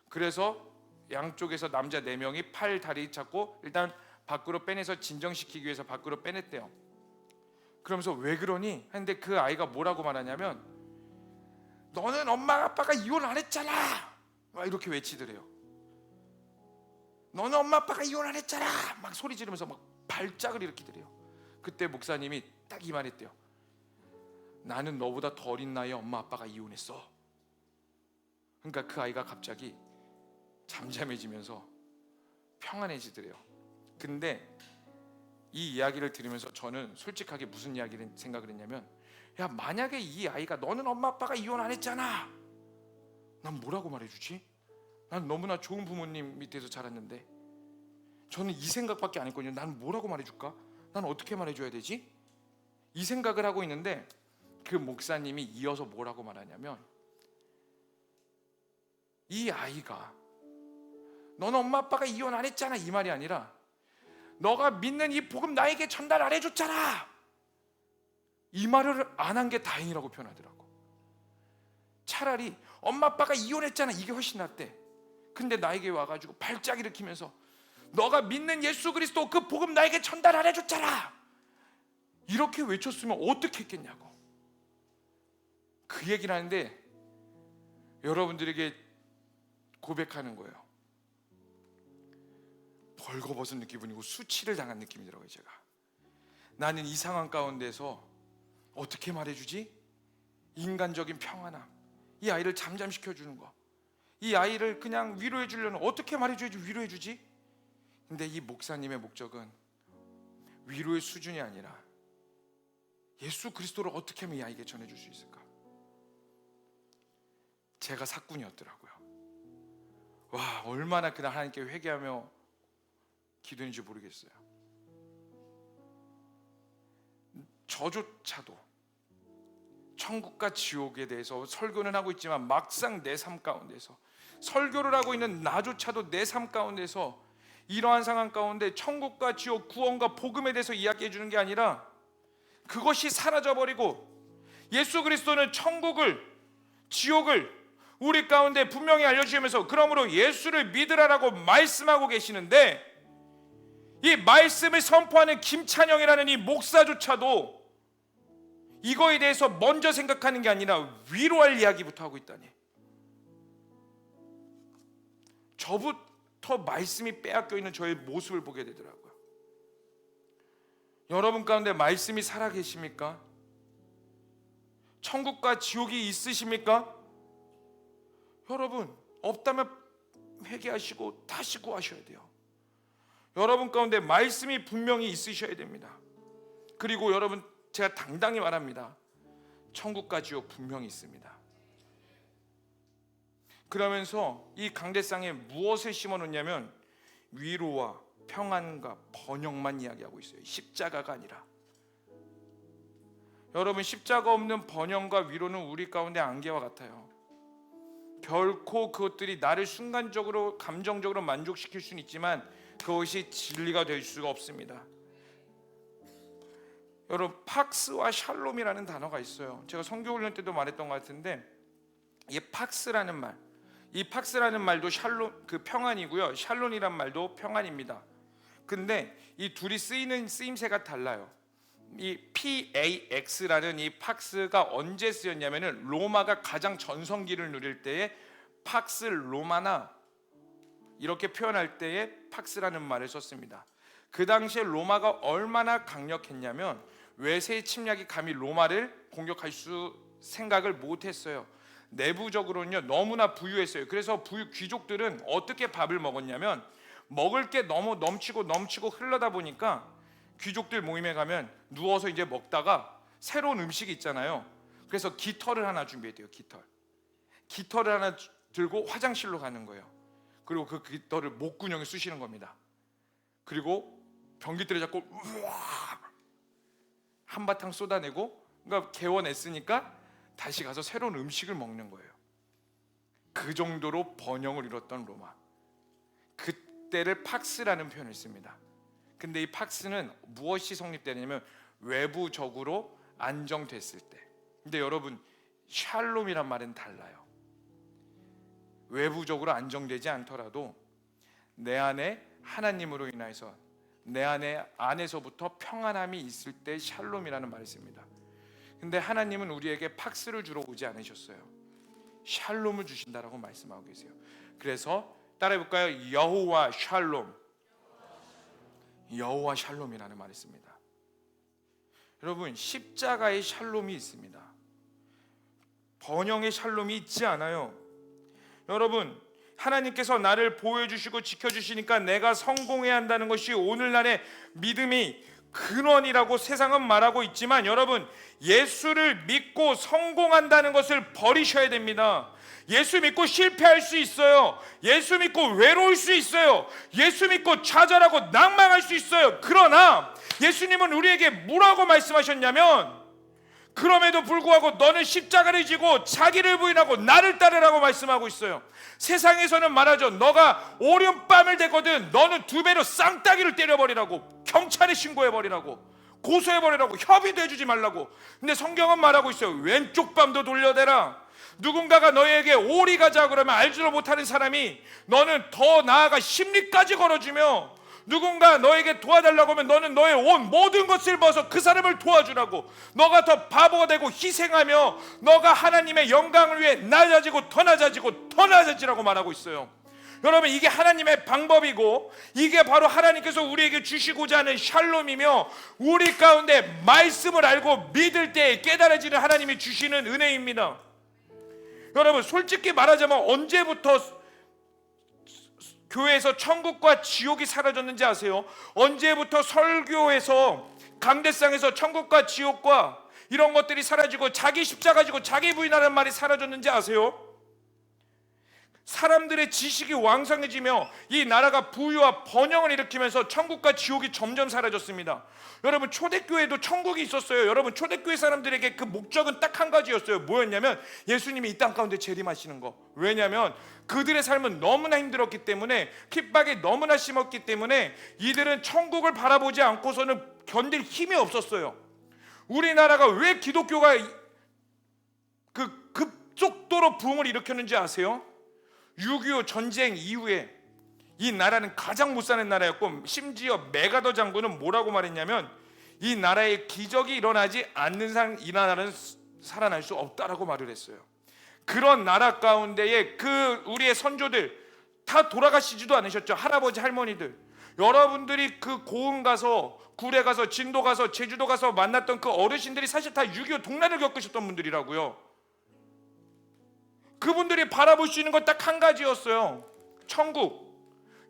그래서 양쪽에서 남자 4명이 팔 다리 잡고 일단 밖으로 빼내서 진정시키기 위해서 밖으로 빼냈대요. 그러면서 왜 그러니? 했는데 그 아이가 뭐라고 말하냐면 너는 엄마 아빠가 이혼 안 했잖아 막 이렇게 외치더래요. 너는 엄마 아빠가 이혼 안 했잖아 막 소리 지르면서 막 발작을 일으키더래요. 그때 목사님이 딱 이 말했대요. 나는 너보다 더 어린 나이에 엄마 아빠가 이혼했어. 그러니까 그 아이가 갑자기 잠잠해지면서 평안해지더래요. 근데 이 이야기를 들으면서 저는 솔직하게 무슨 이야기를 생각을 했냐면 야 만약에 이 아이가 너는 엄마 아빠가 이혼 안 했잖아 난 뭐라고 말해주지? 난 너무나 좋은 부모님 밑에서 자랐는데 저는 이 생각밖에 안 했거든요. 난 뭐라고 말해줄까? 난 어떻게 말해줘야 되지? 이 생각을 하고 있는데 그 목사님이 이어서 뭐라고 말하냐면 이 아이가 너는 엄마 아빠가 이혼 안 했잖아 이 말이 아니라 너가 믿는 이 복음 나에게 전달 안 해줬잖아 이 말을 안 한 게 다행이라고 표현하더라고. 차라리 엄마 아빠가 이혼했잖아 이게 훨씬 낫대. 근데 나에게 와가지고 발작 일으키면서 너가 믿는 예수 그리스도 그 복음 나에게 전달 안 해줬잖아 이렇게 외쳤으면 어떻게 했겠냐고. 그 얘기를 하는데 여러분들에게 고백하는 거예요. 벌거벗은 기분이고 수치를 당한 느낌이더라고요. 제가 나는 이 상황 가운데서 어떻게 말해주지? 인간적인 평안함, 이 아이를 잠잠시켜주는 거, 이 아이를 그냥 위로해 주려는 어떻게 말해줘야지 위로해 주지? 근데 이 목사님의 목적은 위로의 수준이 아니라 예수 그리스도를 어떻게 하면 이 아이에게 전해줄 수 있을까? 제가 사꾼이었더라고요. 와 얼마나 그날 하나님께 회개하며 기도했는지 모르겠어요. 저조차도 천국과 지옥에 대해서 설교는 하고 있지만 막상 내 삶 가운데서 설교를 하고 있는 나조차도 내 삶 가운데서 이러한 상황 가운데 천국과 지옥, 구원과 복음에 대해서 이야기해 주는 게 아니라 그것이 사라져버리고 예수 그리스도는 천국을, 지옥을 우리 가운데 분명히 알려주시면서 그러므로 예수를 믿으라라고 말씀하고 계시는데 이 말씀을 선포하는 김찬영이라는 이 목사조차도 이거에 대해서 먼저 생각하는 게 아니라 위로할 이야기부터 하고 있다니. 저부터 말씀이 빼앗겨 있는 저의 모습을 보게 되더라고요. 여러분 가운데 말씀이 살아계십니까? 천국과 지옥이 있으십니까? 여러분 없다면 회개하시고 다시 구하셔야 돼요. 여러분 가운데 말씀이 분명히 있으셔야 됩니다. 그리고 여러분 제가 당당히 말합니다. 천국과 지옥 분명히 있습니다. 그러면서 이 강대상에 무엇을 심어놓냐면 위로와 평안과 번영만 이야기하고 있어요. 십자가가 아니라. 여러분 십자가 없는 번영과 위로는 우리 가운데 안개와 같아요. 결코 그것들이 나를 순간적으로 감정적으로 만족시킬 수는 있지만 그것이 진리가 될 수가 없습니다. 여러분 팍스와 샬롬이라는 단어가 있어요. 제가 선교훈련 때도 말했던 것 같은데 이 팍스라는 말, 이 팍스라는 말도 샬롬 그 평안이고요. 샬롬이란 말도 평안입니다. 근데 이 둘이 쓰이는 쓰임새가 달라요. 이 PAX라는 이 팍스가 언제 쓰였냐면은 로마가 가장 전성기를 누릴 때에 팍스 로마나 이렇게 표현할 때에 팍스라는 말을 썼습니다. 그 당시에 로마가 얼마나 강력했냐면 외세의 침략이 감히 로마를 공격할 수 생각을 못했어요. 내부적으로는요 너무나 부유했어요. 그래서 귀족들은 어떻게 밥을 먹었냐면, 먹을 게 너무 넘치고 흘러다 보니까 귀족들 모임에 가면 누워서 이제 먹다가 새로운 음식이 있잖아요. 그래서 깃털을 하나 준비해야 돼요. 깃털을 하나 들고 화장실로 가는 거예요. 그리고 그 깃털을 목구멍에 쑤시는 겁니다. 그리고 변기들에 잡고 우와 한바탕 쏟아내고, 그러니까 개워냈으니까 다시 가서 새로운 음식을 먹는 거예요. 그 정도로 번영을 이뤘던 로마. 그때를 팍스라는 표현을 씁니다. 근데 이 팍스는 무엇이 성립되냐면 외부적으로 안정됐을 때. 근데 여러분, 샬롬이란 말은 달라요. 외부적으로 안정되지 않더라도 내 안에 하나님으로 인해서 내 안에서부터 평안함이 있을 때 샬롬이라는 말을 씁니다. 근데 하나님은 우리에게 팍스를 주러 오지 않으셨어요. 샬롬을 주신다라고 말씀하고 계세요. 그래서 따라해볼까요? 여호와 샬롬. 여호와 샬롬이라는 말을 씁니다. 여러분, 십자가의 샬롬이 있습니다. 번영의 샬롬이 있지 않아요. 여러분, 하나님께서 나를 보호해주시고 지켜주시니까 내가 성공해야 한다는 것이 오늘날의 믿음이 근원이라고 세상은 말하고 있지만, 여러분, 예수를 믿고 성공한다는 것을 버리셔야 됩니다. 예수 믿고 실패할 수 있어요. 예수 믿고 외로울 수 있어요. 예수 믿고 좌절하고 낭망할 수 있어요. 그러나 예수님은 우리에게 뭐라고 말씀하셨냐면, 그럼에도 불구하고 너는 십자가를 지고 자기를 부인하고 나를 따르라고 말씀하고 있어요. 세상에서는 말하죠. 너가 오른뺨을 대거든 너는 2배로 쌍따기를 때려버리라고, 경찰에 신고해버리라고, 고소해버리라고, 협의도 해주지 말라고. 근데 성경은 말하고 있어요. 왼쪽 뺨도 돌려대라. 누군가가 너에게 오리 가자 그러면 알지도 못하는 사람이 너는 더 나아가 십리까지 걸어주며, 누군가 너에게 도와달라고 하면 너는 너의 온 모든 것을 벗어 그 사람을 도와주라고. 너가 더 바보가 되고 희생하며 너가 하나님의 영광을 위해 낮아지고 더 낮아지고 더 낮아지라고 말하고 있어요. 여러분, 이게 하나님의 방법이고 이게 바로 하나님께서 우리에게 주시고자 하는 샬롬이며, 우리 가운데 말씀을 알고 믿을 때 깨달아지는 하나님이 주시는 은혜입니다. 여러분, 솔직히 말하자면 언제부터 교회에서 천국과 지옥이 사라졌는지 아세요? 언제부터 설교에서 강대상에서 천국과 지옥과 이런 것들이 사라지고 자기 십자가 지고 자기 부인하는 말이 사라졌는지 아세요? 사람들의 지식이 왕성해지며 이 나라가 부유와 번영을 일으키면서 천국과 지옥이 점점 사라졌습니다. 여러분, 초대교회도 천국이 있었어요. 여러분, 초대교회 사람들에게 그 목적은 딱 한 가지였어요. 뭐였냐면 예수님이 이 땅 가운데 재림하시는 거. 왜냐하면 그들의 삶은 너무나 힘들었기 때문에, 핍박이 너무나 심했기 때문에 이들은 천국을 바라보지 않고서는 견딜 힘이 없었어요. 우리나라가 왜 기독교가 그 급속도로 부흥을 일으켰는지 아세요? 6.25 전쟁 이후에 이 나라는 가장 못 사는 나라였고, 심지어 메가더 장군은 뭐라고 말했냐면 이 나라에 기적이 일어나지 않는 상 이 나라는 살아날 수 없다라고 말을 했어요. 그런 나라 가운데에 우리의 선조들 다 돌아가시지도 않으셨죠. 할아버지 할머니들, 여러분들이 그 고흥 가서 구례 가서 진도 가서 제주도 가서 만났던 그 어르신들이 사실 다 6.25 동란을 겪으셨던 분들이라고요. 그분들이 바라볼 수 있는 건 딱 한 가지였어요. 천국.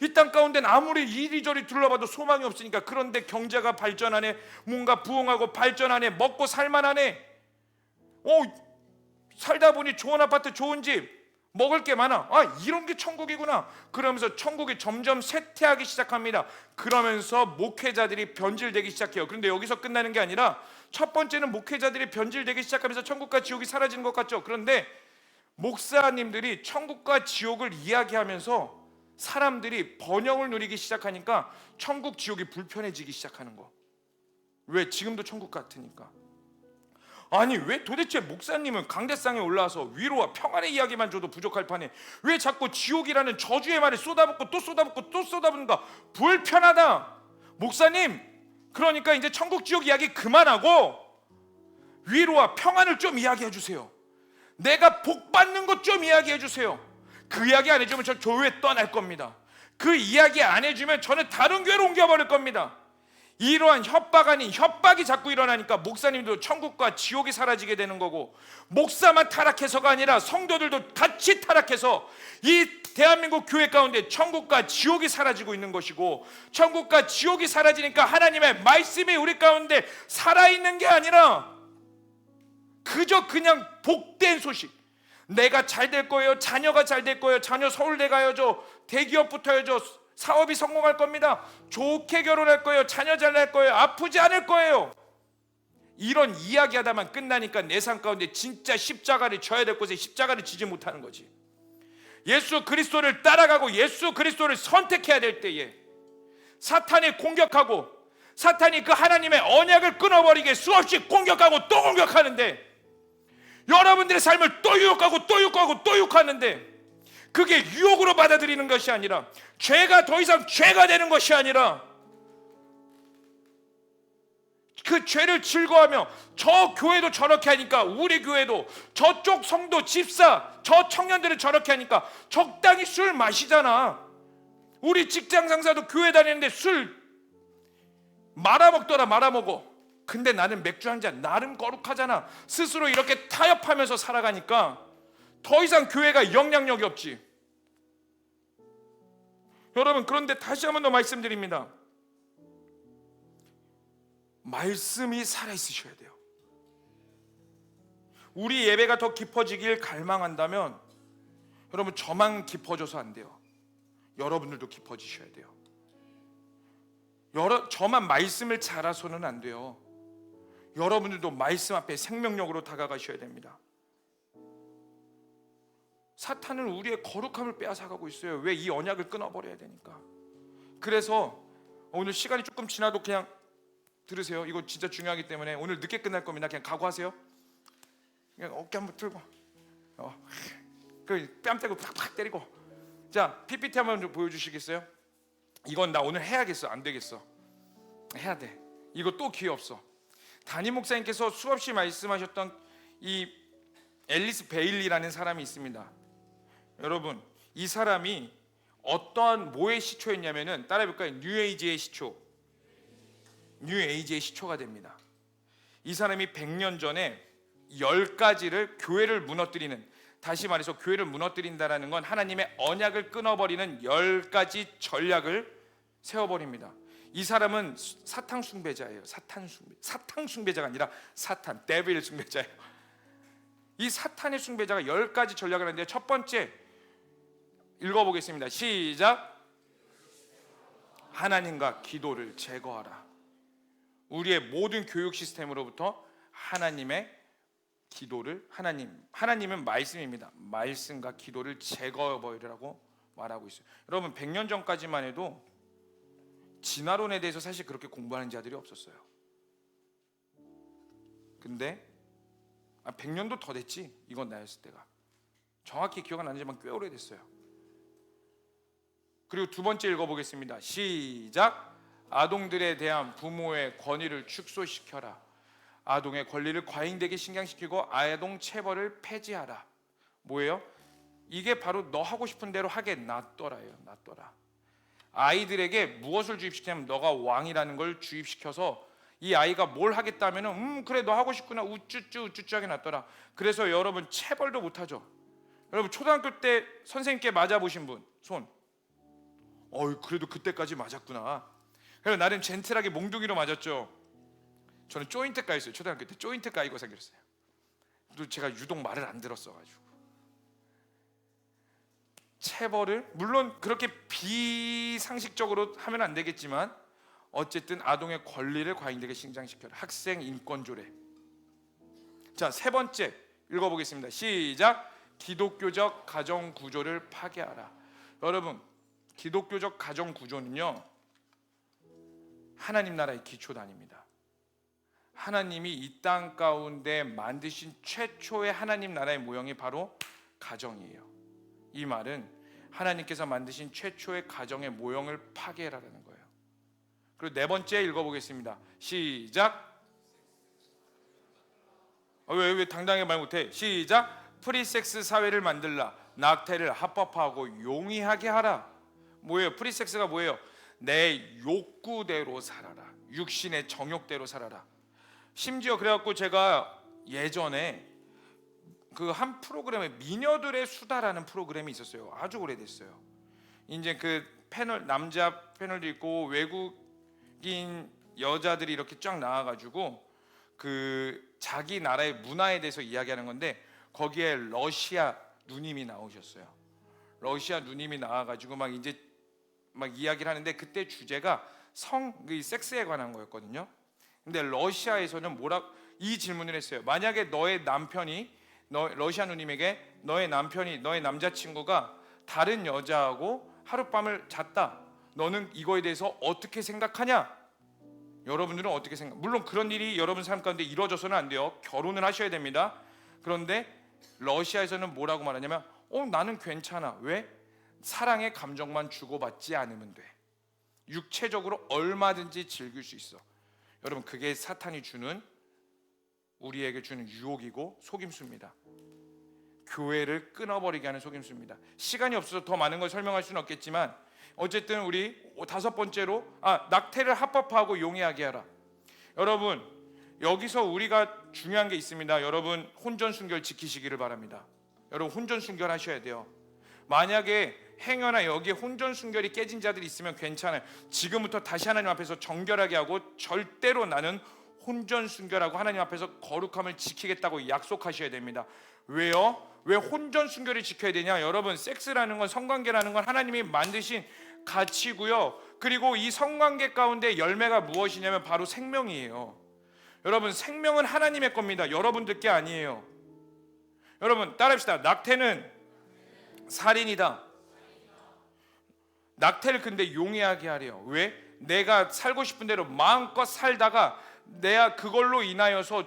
이 땅 가운데는 아무리 이리저리 둘러봐도 소망이 없으니까. 그런데 경제가 발전하네, 뭔가 부흥하고 발전하네, 먹고 살만하네, 살다 보니 좋은 아파트, 좋은 집, 먹을 게 많아. 이런 게 천국이구나. 그러면서 천국이 점점 쇠퇴하기 시작합니다. 그러면서 목회자들이 변질되기 시작해요. 그런데 여기서 끝나는 게 아니라, 첫 번째는 목회자들이 변질되기 시작하면서 천국과 지옥이 사라지는 것 같죠. 그런데 목사님들이 천국과 지옥을 이야기하면서 사람들이 번영을 누리기 시작하니까 천국 지옥이 불편해지기 시작하는 거. 왜? 지금도 천국 같으니까. 아니, 왜 도대체 목사님은 강대상에 올라와서 위로와 평안의 이야기만 줘도 부족할 판에 왜 자꾸 지옥이라는 저주의 말에 쏟아붓고 또 쏟아붓고 또 쏟아붓는가? 불편하다. 목사님, 그러니까 이제 천국 지옥 이야기 그만하고 위로와 평안을 좀 이야기해 주세요. 내가 복 받는 것 좀 이야기해 주세요. 그 이야기 안 해주면 저 교회 떠날 겁니다. 그 이야기 안 해주면 저는 다른 교회로 옮겨버릴 겁니다. 이러한 협박 아닌 협박이 자꾸 일어나니까 목사님도 천국과 지옥이 사라지게 되는 거고, 목사만 타락해서가 아니라 성도들도 같이 타락해서 이 대한민국 교회 가운데 천국과 지옥이 사라지고 있는 것이고, 천국과 지옥이 사라지니까 하나님의 말씀이 우리 가운데 살아있는 게 아니라 그저 그냥 복된 소식, 내가 잘 될 거예요, 자녀가 잘 될 거예요, 자녀 서울대 가야죠, 대기업 붙어야죠, 사업이 성공할 겁니다, 좋게 결혼할 거예요, 자녀 잘 날 거예요, 아프지 않을 거예요, 이런 이야기 하다만 끝나니까 내 삶 가운데 진짜 십자가를 져야 될 곳에 십자가를 지지 못하는 거지. 예수 그리스도를 따라가고 예수 그리스도를 선택해야 될 때에 사탄이 공격하고, 사탄이 그 하나님의 언약을 끊어버리게 수없이 공격하고 또 공격하는데, 여러분들의 삶을 또 유혹하고 또 유혹하고 또 유혹하는데, 그게 유혹으로 받아들이는 것이 아니라, 죄가 더 이상 죄가 되는 것이 아니라 그 죄를 즐거워하며, 저 교회도 저렇게 하니까 우리 교회도, 저쪽 성도 집사 저 청년들은 저렇게 하니까 적당히 술 마시잖아. 우리 직장 상사도 교회 다니는데 술 말아먹더라, 말아먹어. 근데 나는 맥주 한 잔 나름 거룩하잖아. 스스로 이렇게 타협하면서 살아가니까 더 이상 교회가 영향력이 없지. 여러분, 그런데 다시 한 번 더 말씀드립니다. 말씀이 살아있으셔야 돼요. 우리 예배가 더 깊어지길 갈망한다면 여러분, 저만 깊어져서 안 돼요. 여러분들도 깊어지셔야 돼요. 저만 말씀을 잘해서는 안 돼요. 여러분들도 말씀 앞에 생명력으로 다가가셔야 됩니다. 사탄은 우리의 거룩함을 빼앗아가고 있어요. 왜? 이 언약을 끊어버려야 되니까. 그래서 오늘 시간이 조금 지나도 그냥 들으세요. 이거 진짜 중요하기 때문에 오늘 늦게 끝날 겁니다. 그냥 각오하세요. 그냥 어깨 한번 들고 그 뺨 떼고 팍팍 때리고. 자, PPT 한번 좀 보여주시겠어요? 이건 나 오늘 해야겠어. 안 되겠어. 해야 돼. 이거 또 기회 없어. 담임 목사님께서 수없이 말씀하셨던 이 앨리스 베일리라는 사람이 있습니다. 여러분, 이 사람이 어떠한 뭐의 시초였냐면은, 따라해볼까요? 뉴에이지의 시초. 뉴에이지의 시초가 됩니다. 이 사람이 100년 전에 10가지를 교회를 무너뜨리는, 다시 말해서 교회를 무너뜨린다라는 건 하나님의 언약을 끊어버리는 10가지 전략을 세워버립니다. 이 사람은 사탕 숭배자예요. 사탕 숭배자가 아니라 사탄, 데빌 숭배자예요. 이 사탄의 숭배자가 10가지 전략을 하는데, 첫 번째 읽어보겠습니다. 시작. 하나님과 기도를 제거하라. 우리의 모든 교육 시스템으로부터 하나님의 기도를, 하나님은 말씀입니다. 말씀과 기도를 제거해버리라고 말하고 있어요. 여러분, 100년 전까지만 해도 진화론에 대해서 사실 그렇게 공부하는 자들이 없었어요. 근데 100년도 더 됐지, 이건 나였을 때가. 정확히 기억은 안 나지만 꽤 오래됐어요. 그리고 두 번째 읽어보겠습니다. 시작. 아동들에 대한 부모의 권위를 축소시켜라. 아동의 권리를 과잉되게 신경시키고 아동 체벌을 폐지하라. 뭐예요? 이게 바로 너 하고 싶은 대로 하게 놔둬라예요. 놔둬라. 아이들에게 무엇을 주입시키냐면, 너가 왕이라는 걸 주입시켜서 이 아이가 뭘 하겠다면은 그래 너 하고 싶구나 우쭈쭈 하게 놔둬라. 그래서 여러분, 체벌도 못하죠. 여러분, 초등학교 때 선생님께 맞아보신 분 손. 그래도 그때까지 맞았구나. 그래서 나름 젠틀하게 몽둥이로 맞았죠. 저는 조인트 까였어요. 초등학교 때 조인트 까이고 생겼어요. 또 제가 유독 말을 안 들었어가지고. 체벌을 물론 그렇게 비상식적으로 하면 안 되겠지만, 어쨌든 아동의 권리를 과잉되게 신장시켜라. 학생 인권 조례. 자, 세 번째 읽어보겠습니다. 시작. 기독교적 가정 구조를 파괴하라. 여러분, 기독교적 가정 구조는요, 하나님 나라의 기초단입니다. 하나님이 이 땅 가운데 만드신 최초의 하나님 나라의 모형이 바로 가정이에요. 이 말은 하나님께서 만드신 최초의 가정의 모형을 파괴하라는 거예요. 그리고 네 번째 읽어보겠습니다. 시작. 왜 당당하게 말 못해? 시작. 프리섹스 사회를 만들라. 낙태를 합법화하고 용이하게 하라. 뭐예요? 프리섹스가 뭐예요? 내 욕구대로 살아라. 육신의 정욕대로 살아라. 심지어 그래갖고 제가 예전에 그 한 프로그램에 미녀들의 수다라는 프로그램이 있었어요. 아주 오래됐어요. 이제 그 패널, 남자 패널도 있고 외국인 여자들이 이렇게 쫙 나와가지고 그 자기 나라의 문화에 대해서 이야기하는 건데, 거기에 러시아 누님이 나오셨어요. 러시아 누님이 나와가지고 막 이제 막 이야기를 하는데, 그때 주제가 섹스에 관한 거였거든요. 근데 러시아에서는 이 질문을 했어요. 만약에 너의 남편이 러시아 누님에게 너의 남자친구가 다른 여자하고 하룻밤을 잤다. 너는 이거에 대해서 어떻게 생각하냐? 여러분들은 어떻게 생각? 물론 그런 일이 여러분 삶 가운데 이루어져서는 안 돼요. 결혼을 하셔야 됩니다. 그런데 러시아에서는 뭐라고 말하냐면, 나는 괜찮아. 왜? 사랑의 감정만 주고받지 않으면 돼. 육체적으로 얼마든지 즐길 수 있어. 여러분, 그게 사탄이 우리에게 주는 유혹이고 속임수입니다. 교회를 끊어버리게 하는 속임수입니다. 시간이 없어서 더 많은 걸 설명할 수는 없겠지만, 어쨌든 우리 5번째로 낙태를 합법화하고 용이하게 하라. 여러분, 여기서 우리가 중요한 게 있습니다. 여러분, 혼전순결 지키시기를 바랍니다. 여러분, 혼전순결 하셔야 돼요. 만약에 행여나 여기에 혼전순결이 깨진 자들이 있으면 괜찮아요. 지금부터 다시 하나님 앞에서 정결하게 하고, 절대로 나는 혼전순결하고 하나님 앞에서 거룩함을 지키겠다고 약속하셔야 됩니다. 왜요? 왜 혼전순결을 지켜야 되냐? 여러분, 섹스라는 건, 성관계라는 건 하나님이 만드신 가치고요. 그리고 이 성관계 가운데 열매가 무엇이냐면 바로 생명이에요. 여러분, 생명은 하나님의 겁니다. 여러분들 게 아니에요. 여러분, 따라합시다. 낙태는 살인이다. 낙태를 근데 용이하게 하래요. 왜? 내가 살고 싶은 대로 마음껏 살다가 내가 그걸로 인하여서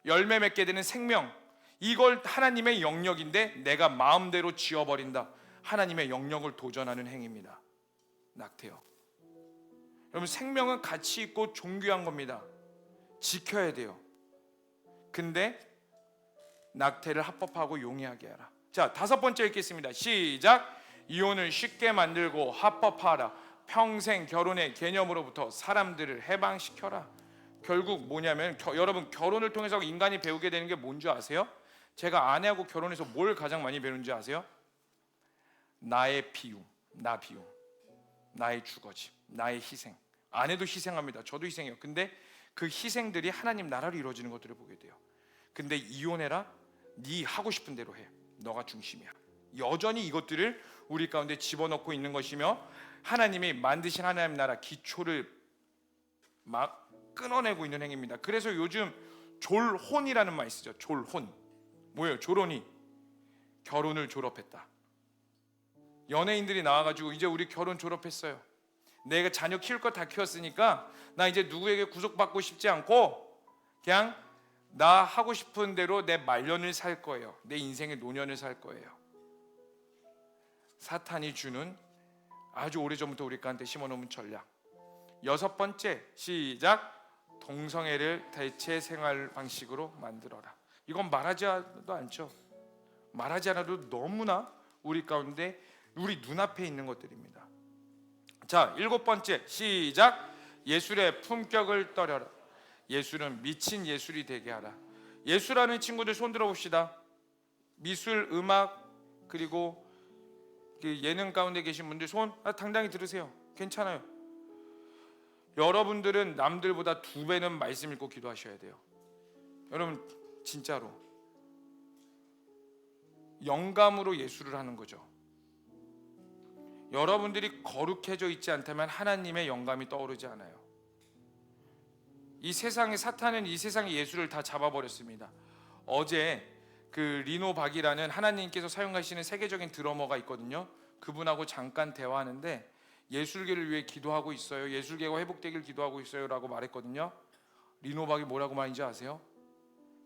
열매 맺게 되는 생명, 이걸 하나님의 영역인데 내가 마음대로 지어버린다. 하나님의 영역을 도전하는 행위입니다. 낙태요. 여러분, 생명은 가치 있고 존귀한 겁니다. 지켜야 돼요. 근데 낙태를 합법하고 용이하게 하라. 자, 5번째 읽겠습니다. 시작. 이혼을 쉽게 만들고 합법화하라. 평생 결혼의 개념으로부터 사람들을 해방시켜라. 결국 뭐냐면, 여러분, 결혼을 통해서 인간이 배우게 되는 게 뭔지 아세요? 제가 아내하고 결혼해서 뭘 가장 많이 배우는지 아세요? 나의 비움, 나의 주거짐, 나의 희생. 아내도 희생합니다. 저도 희생해요. 근데 그 희생들이 하나님 나라로 이루어지는 것들을 보게 돼요. 근데 이혼해라. 네 하고 싶은 대로 해. 너가 중심이야. 여전히 이것들을 우리 가운데 집어넣고 있는 것이며, 하나님이 만드신 하나님 나라 기초를 막 끊어내고 있는 행위입니다. 그래서 요즘 졸혼이라는 말 쓰죠. 졸혼. 뭐예요? 졸혼이 결혼을 졸업했다. 연예인들이 나와가지고 이제 우리 결혼 졸업했어요. 내가 자녀 키울 거 다 키웠으니까 나 이제 누구에게 구속받고 싶지 않고 그냥 나 하고 싶은 대로 내 말년을 살 거예요. 내 인생의 노년을 살 거예요. 사탄이 주는 아주 오래전부터 우리 가운데 심어놓은 전략. 6번째, 시작. 동성애를 대체 생활 방식으로 만들어라. 이건 말하지 않죠. 말하지 않아도 너무나 우리 가운데, 우리 눈앞에 있는 것들입니다. 자, 7번째, 시작. 예술의 품격을 떨여라. 예술은 미친 예술이 되게 하라. 예술하는 친구들 손 들어봅시다. 미술, 음악, 그리고 그 예능 가운데 계신 분들 손 당당히 들으세요. 괜찮아요. 여러분들은 남들보다 2배는 말씀 읽고 기도하셔야 돼요. 여러분, 진짜로 영감으로 예술을 하는 거죠. 여러분들이 거룩해져 있지 않다면 하나님의 영감이 떠오르지 않아요. 이 세상의 사탄은 이 세상의 예술을 다 잡아버렸습니다. 어제 그 리노 박이라는 하나님께서 사용하시는 세계적인 드러머가 있거든요. 그분하고 잠깐 대화하는데 예술계를 위해 기도하고 있어요. 예술계가 회복되길 기도하고 있어요 라고 말했거든요. 리노 박이 뭐라고 말인지 아세요?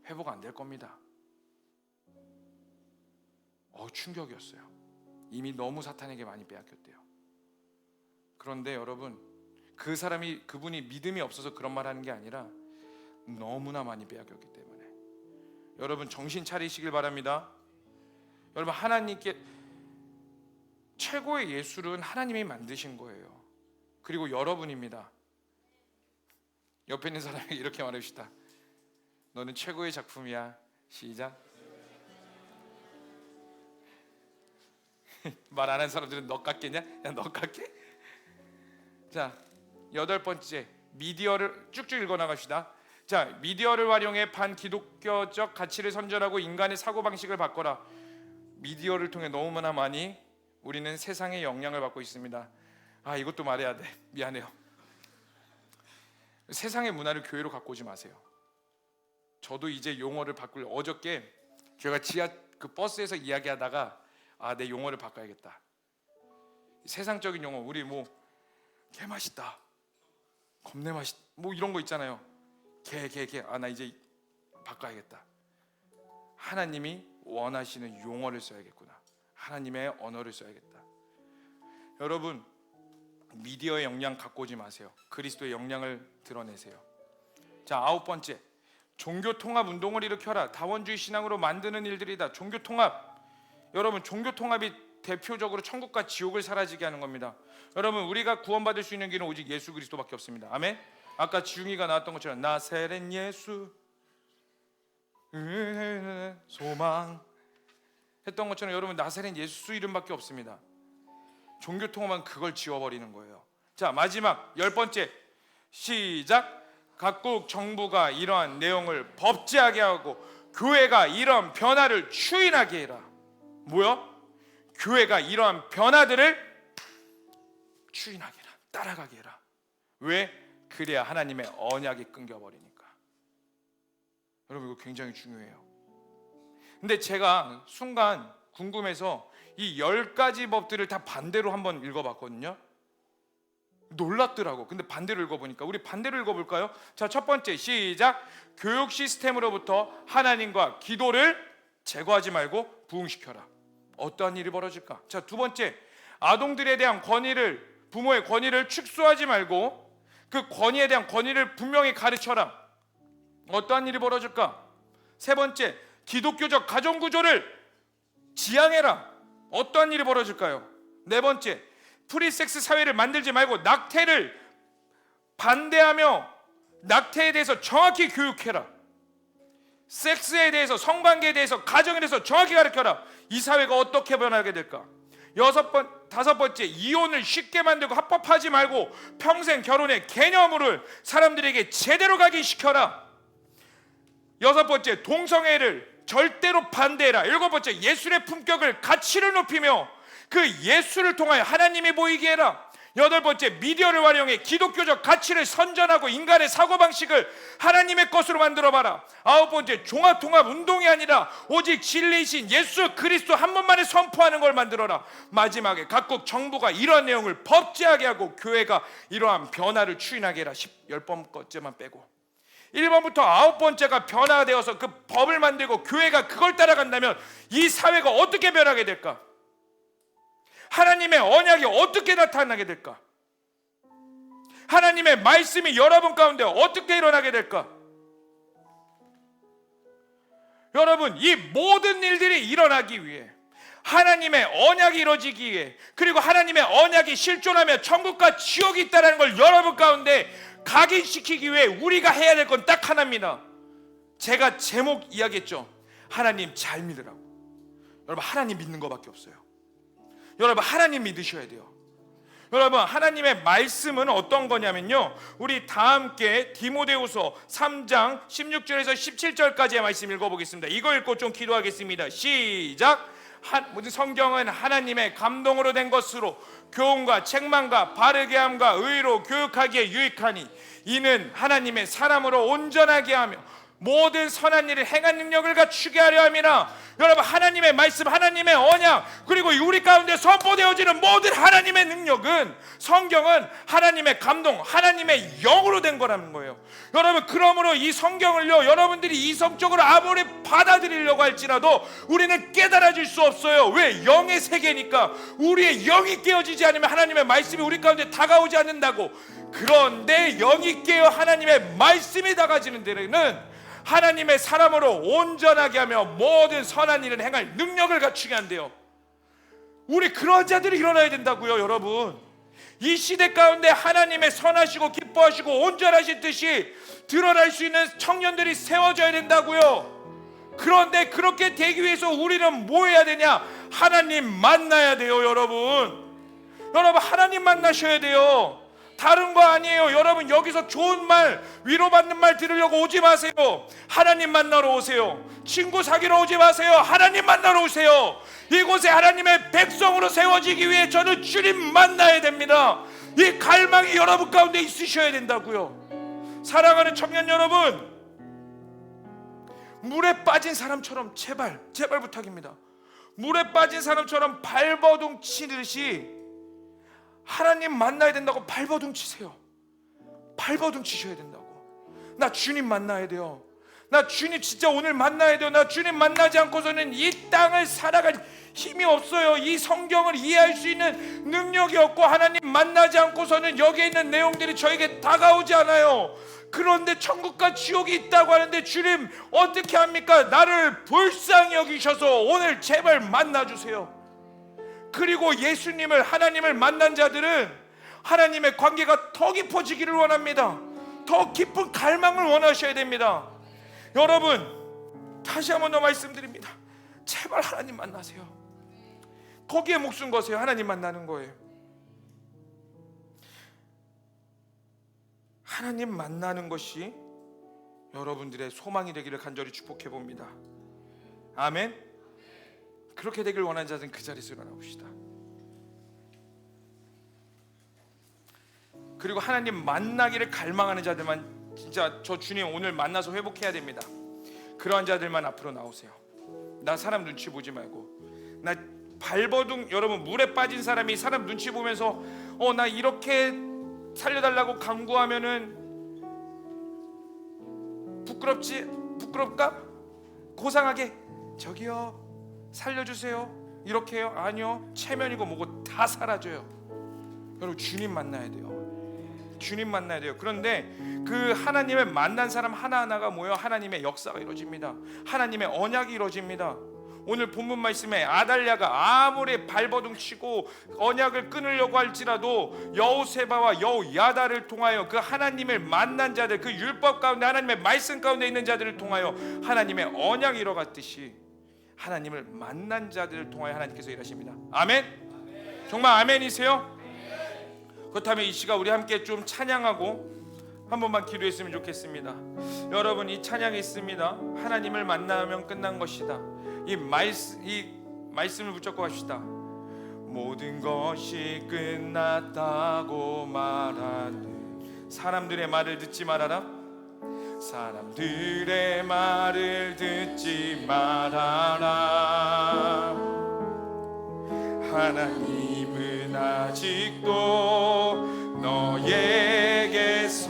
회복 안 될 겁니다. 충격이었어요. 이미 너무 사탄에게 많이 빼앗겼대요. 그런데 여러분, 그분이 믿음이 없어서 그런 말 하는 게 아니라 너무나 많이 빼앗겼기 때문에 여러분 정신 차리시길 바랍니다. 여러분, 하나님께 최고의 예술은 하나님이 만드신 거예요. 그리고 여러분입니다. 옆에 있는 사람에게 이렇게 말합시다. 너는 최고의 작품이야. 시작. 말 안 한 사람들은 너 같겠냐? 야, 너 같게? 자, 8번째, 미디어를 쭉쭉 읽어 나갑시다. 자, 미디어를 활용해 반기독교적 가치를 선전하고 인간의 사고방식을 바꿔라. 미디어를 통해 너무나 많이 우리는 세상의 영향을 받고 있습니다. 아, 이것도 말해야 돼. 미안해요. 세상의 문화를 교회로 갖고 오지 마세요. 저도 이제 용어를 바꿀, 어저께 제가 지하 그 버스에서 이야기하다가 내 용어를 바꿔야겠다. 세상적인 용어, 우리 뭐 개 맛있다, 겁내 맛있, 뭐 이런 거 있잖아요. 개. 나 이제 바꿔야겠다. 하나님이 원하시는 용어를 써야겠구나. 하나님의 언어를 써야겠다. 여러분, 미디어의 영향 갖고 오지 마세요. 그리스도의 영향을 드러내세요. 자, 9번째, 종교 통합 운동을 일으켜라. 다원주의 신앙으로 만드는 일들이다. 종교 통합. 여러분, 종교 통합이 대표적으로 천국과 지옥을 사라지게 하는 겁니다. 여러분, 우리가 구원받을 수 있는 길은 오직 예수 그리스도밖에 없습니다. 아멘. 아까 지웅이가 나왔던 것처럼 나사렛 예수 소망 했던 것처럼 여러분, 나사렛 예수 이름밖에 없습니다. 종교 통합은 그걸 지워버리는 거예요. 자, 마지막 10번째, 시작. 각국 정부가 이러한 내용을 법제하게 하고 교회가 이러한 변화를 추인하게 해라. 뭐야? 교회가 이러한 변화들을 추인하게 해라. 따라가게 해라. 왜? 그래야 하나님의 언약이 끊겨버리니까. 여러분, 이거 굉장히 중요해요. 근데 제가 순간 궁금해서 이 10가지 법들을 다 반대로 한번 읽어봤거든요. 놀랍더라고. 근데 반대로 읽어보니까 우리 반대로 읽어볼까요? 자, 첫 번째, 시작. 교육 시스템으로부터 하나님과 기도를 제거하지 말고 부흥시켜라. 어떠한 일이 벌어질까? 자, 두 번째, 아동들에 대한 권위를, 부모의 권위를 축소하지 말고 그 권위에 대한 권위를 분명히 가르쳐라. 어떠한 일이 벌어질까? 세 번째, 기독교적 가정구조를 지향해라. 어떠한 일이 벌어질까요? 네 번째, 프리섹스 사회를 만들지 말고 낙태를 반대하며 낙태에 대해서 정확히 교육해라. 섹스에 대해서, 성관계에 대해서, 가정에 대해서 정확히 가르쳐라. 이 사회가 어떻게 변하게 될까? 다섯 번째, 이혼을 쉽게 만들고 합법하지 말고 평생 결혼의 개념을 사람들에게 제대로 각인시켜라. 여섯 번째, 동성애를 절대로 반대해라. 일곱 번째, 예술의 품격을, 가치를 높이며 그 예술을 통하여 하나님이 보이게 해라. 여덟 번째, 미디어를 활용해 기독교적 가치를 선전하고 인간의 사고방식을 하나님의 것으로 만들어봐라. 아홉 번째, 종합통합 운동이 아니라 오직 진리이신 예수 그리스도 한 분만을 선포하는 걸 만들어라. 마지막에 각국 정부가 이러한 내용을 법제하게 하고 교회가 이러한 변화를 추인하게 해라. 10번째만 빼고 1번부터 9번째가 변화되어서 그 법을 만들고 교회가 그걸 따라간다면 이 사회가 어떻게 변하게 될까? 하나님의 언약이 어떻게 나타나게 될까? 하나님의 말씀이 여러분 가운데 어떻게 일어나게 될까? 여러분, 이 모든 일들이 일어나기 위해, 하나님의 언약이 이루어지기 위해, 그리고 하나님의 언약이 실존하며 천국과 지옥이 있다는 걸 여러분 가운데 각인시키기 위해 우리가 해야 될 건 딱 하나입니다. 제가 제목 이야기했죠. 하나님 잘 믿으라고. 여러분, 하나님 믿는 것밖에 없어요. 여러분, 하나님 믿으셔야 돼요. 여러분, 하나님의 말씀은 어떤 거냐면요, 우리 다 함께 디모데후서 3장 16절에서 17절까지의 말씀 읽어보겠습니다. 이거 읽고 좀 기도하겠습니다. 시작. 성경은 하나님의 감동으로 된 것으로 교훈과 책망과 바르게 함과 의로 교육하기에 유익하니 이는 하나님의 사람으로 온전하게 하며 모든 선한 일을 행한 능력을 갖추게 하려 함이라. 여러분, 하나님의 말씀, 하나님의 언약, 그리고 우리 가운데 선포되어지는 모든 하나님의 능력은, 성경은 하나님의 감동, 하나님의 영으로 된 거라는 거예요. 여러분, 그러므로 이 성경을요, 여러분들이 이성적으로 아무리 받아들이려고 할지라도 우리는 깨달아질 수 없어요. 왜? 영의 세계니까. 우리의 영이 깨어지지 않으면 하나님의 말씀이 우리 가운데 다가오지 않는다고. 그런데 영이 깨어 하나님의 말씀이 다가지는 데는 하나님의 사람으로 온전하게 하며 모든 선한 일을 행할 능력을 갖추게 한대요. 우리 그런 자들이 일어나야 된다고요. 여러분, 이 시대 가운데 하나님의 선하시고 기뻐하시고 온전하신 뜻이 드러날 수 있는 청년들이 세워져야 된다고요. 그런데 그렇게 되기 위해서 우리는 뭐 해야 되냐? 하나님 만나야 돼요. 여러분 하나님 만나셔야 돼요. 다른 거 아니에요. 여러분 여기서 좋은 말, 위로받는 말 들으려고 오지 마세요. 하나님 만나러 오세요. 친구 사귀러 오지 마세요. 하나님 만나러 오세요. 이곳에 하나님의 백성으로 세워지기 위해 저는 주님 만나야 됩니다. 이 갈망이 여러분 가운데 있으셔야 된다고요. 사랑하는 청년 여러분, 물에 빠진 사람처럼 제발 부탁입니다. 물에 빠진 사람처럼 발버둥 치듯이 하나님 만나야 된다고 발버둥 치세요. 발버둥 치셔야 된다고. 나 주님 만나야 돼요. 나 주님 진짜 오늘 만나야 돼요. 나 주님 만나지 않고서는 이 땅을 살아갈 힘이 없어요. 이 성경을 이해할 수 있는 능력이 없고, 하나님 만나지 않고서는 여기에 있는 내용들이 저에게 다가오지 않아요. 그런데 천국과 지옥이 있다고 하는데 주님 어떻게 합니까? 나를 불쌍히 여기셔서 오늘 제발 만나주세요. 그리고 예수님을, 하나님을 만난 자들은 하나님의 관계가 더 깊어지기를 원합니다. 더 깊은 갈망을 원하셔야 됩니다. 여러분 다시 한 번 더 말씀드립니다. 제발 하나님 만나세요. 거기에 목숨 거세요. 하나님 만나는 거예요. 하나님 만나는 것이 여러분들의 소망이 되기를 간절히 축복해 봅니다. 아멘. 그렇게 되길 원하는 자들은 그 자리에서 일어나봅시다. 그리고 하나님 만나기를 갈망하는 자들만, 진짜 저 주님 오늘 만나서 회복해야 됩니다. 그러한 자들만 앞으로 나오세요. 나 사람 눈치 보지 말고, 나 발버둥, 여러분 물에 빠진 사람이 사람 눈치 보면서 나 이렇게 살려달라고 간구하면은 부끄럽까? 고상하게 저기요 살려주세요 이렇게 해요? 아니요. 체면이고 뭐고 다 사라져요. 여러분 주님 만나야 돼요. 주님 만나야 돼요. 그런데 그 하나님을 만난 사람 하나하나가 모여 하나님의 역사가 이루어집니다. 하나님의 언약이 이루어집니다. 오늘 본문 말씀에 아달랴가 아무리 발버둥 치고 언약을 끊으려고 할지라도 여호세바와 여호야다를 통하여 그 하나님을 만난 자들, 그 율법 가운데 하나님의 말씀 가운데 있는 자들을 통하여 하나님의 언약이 이루어갔듯이 하나님을 만난 자들을 통하여 하나님께서 일하십니다. 아멘? 정말 아멘이세요? 그렇다면 이 시간 우리 함께 좀 찬양하고 한 번만 기도했으면 좋겠습니다. 여러분 이 찬양이 있습니다. 하나님을 만나면 끝난 것이다. 이 말씀을 붙잡고 합시다. 모든 것이 끝났다고 말하는 사람들의 말을 듣지 말아라. 사람들의 말을 듣지 말아라. 하나님은 아직도 너에게서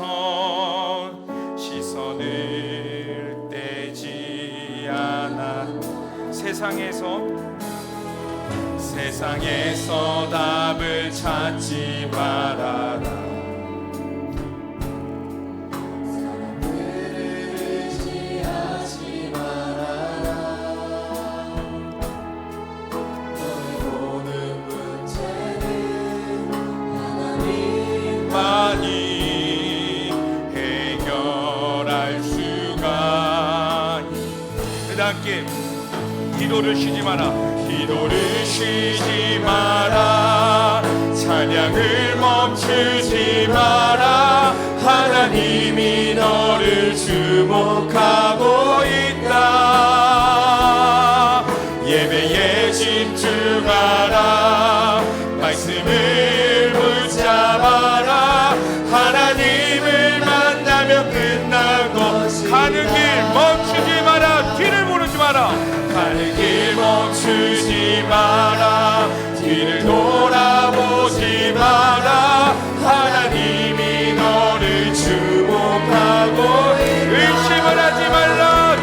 시선을 떼지 않아. 세상에서 답을 찾지 말아라. 함께 기도를 쉬지 마라. 기도를 쉬지 마라. 찬양을 멈추지 마라. 하나님이 너를 주목하고 있다. 예배에 집중하라. 말씀을 붙잡아라. 하나님을 만나면 끝난 것. 가는 길 멈추지 마라. 뒤를 보지 마라. 가는 길 멈추지 마라. 뒤를 돌아보지 마라. 하나님이 너를 주목하고 의심을 하지 말라.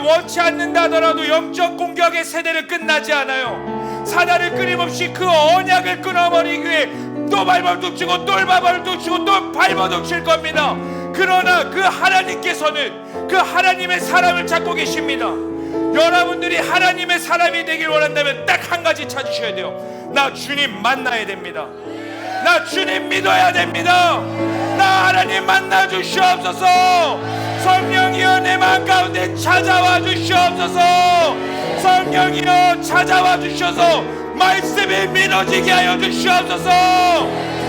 원치 않는다 하더라도 영적 공격의 세대는 끝나지 않아요. 사단을 끊임없이 그 언약을 끊어버리기 위해 또 발버둥치고 또 발버둥치고 또 발버둥칠 겁니다. 그러나 그 하나님께서는 그 하나님의 사람을 찾고 계십니다. 여러분들이 하나님의 사람이 되길 원한다면 딱 한 가지 찾으셔야 돼요. 나 주님 만나야 됩니다. 나 주님 믿어야 됩니다. 나 하나님 만나 주시옵소서. 성령이여 내 마음 가운데 찾아와 주시옵소서. 성령이여 찾아와 주셔서 말씀이 믿어지게 하여 주시옵소서.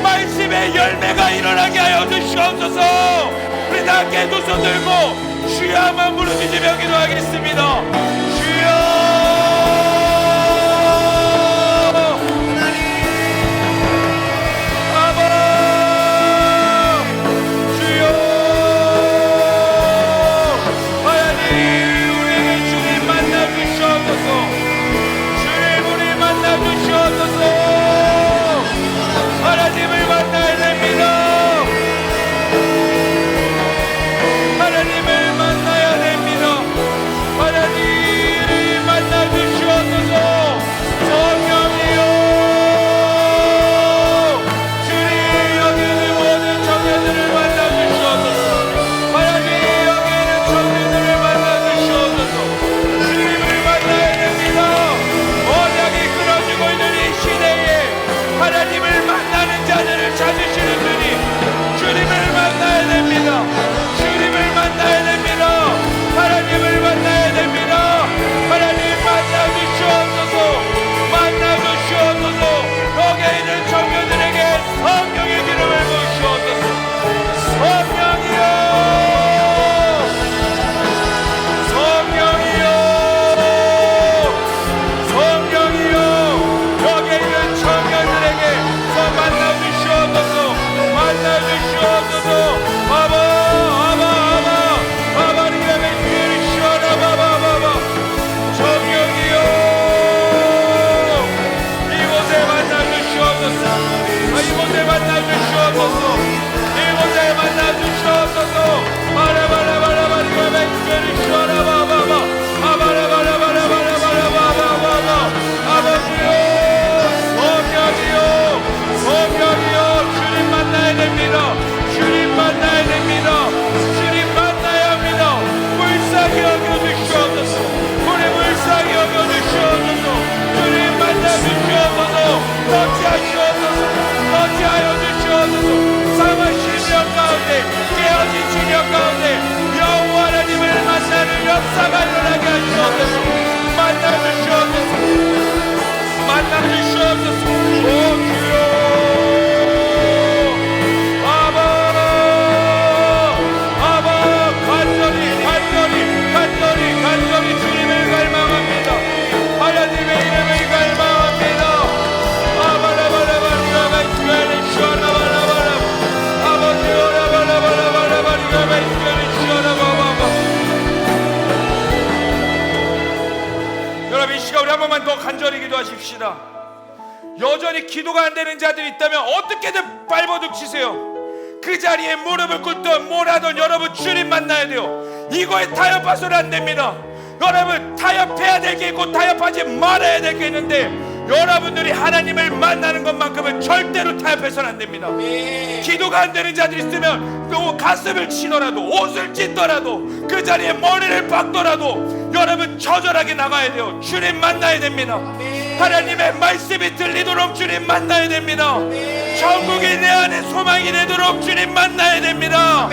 말씀의 열매가 일어나게 하여 주시옵소서. 우리 다 함께 두 손 들고 주여 한번 부르짖으며 기도하겠습니다. 주여 하나님을 만나야 됩니다. 하나님을 만나야 됩니다. 하나님을 만나 주시옵소서. 성령이여 주님 여기 있는 모든 청년들을 만나 주시옵소서. 하나님 여기 있는 청년들을 만나 주시옵소서. 주님을 만나야 됩니다. 언약이 끊어지고 있는 이 시대에 하나님을 만나는 자들을 찾으시는 주님, 주님을 만나야 됩니다. 주님을 만나야 됩니다. 하나님을 만나야 됩니다. 하나님 만나 주시옵소서. 만나 주시옵소서. 거기에 있는 청년들에게 성령의 기름을 부으시옵소서. 성령이여 성령이여 성령이여 여기에 있는 청년들에게 만나 주시옵소서. 만나 주시옵소서. 아바 리가메 스피릿 바바 성령이여 이곳에 만나 주시옵소서. 이곳에 만나 주시옵소서. 이곳에 만나 주시옵소서. 바라바라바라바 리가메 스피릿 바바 아버지여 성령이여 주님 만나야 됩니다. 주님 만나야 됩니다. 주님 만나야 합니다. 불쌍히 여겨주시옵소서. 우리 불쌍히 여겨주시옵소서. 주님 만나 주시옵소서. 터치하시옵소서. 터치하여 주시옵소서. 사망 시련 가운데 깨어진 시련 가운데 여호와 하나님을 만나는 역사가 일어나게 하시옵소서. 만나 주시옵소서. 만나 주시옵소서. 오 주여 간절히 주님을 갈망합니다. 하나님의 이름을 갈망합니다. 여러분 이 시간 우리 한 번만 더 간절히 기도하십시다. 여전히 기도가 안 되는 자들이 있다면 어떻게든 발버둥치세요. 그 자리에 무릎을 꿇든 뭐라든 여러분 주님 만나야 돼요. 이거에 타협해서는 안 됩니다. 여러분 타협해야 될 게 있고 타협하지 말아야 될 게 있는데 여러분들이 하나님을 만나는 것만큼은 절대로 타협해서는 안 됩니다. 기도가 안 되는 자들이 있으면 또 가슴을 치더라도 옷을 찢더라도 그 자리에 머리를 박더라도 여러분 처절하게 나가야 돼요. 주님 만나야 됩니다. 하나님의 말씀이 들리도록 주님 만나야 됩니다. 천국이 내 안에 소망이 되도록 주님 만나야 됩니다.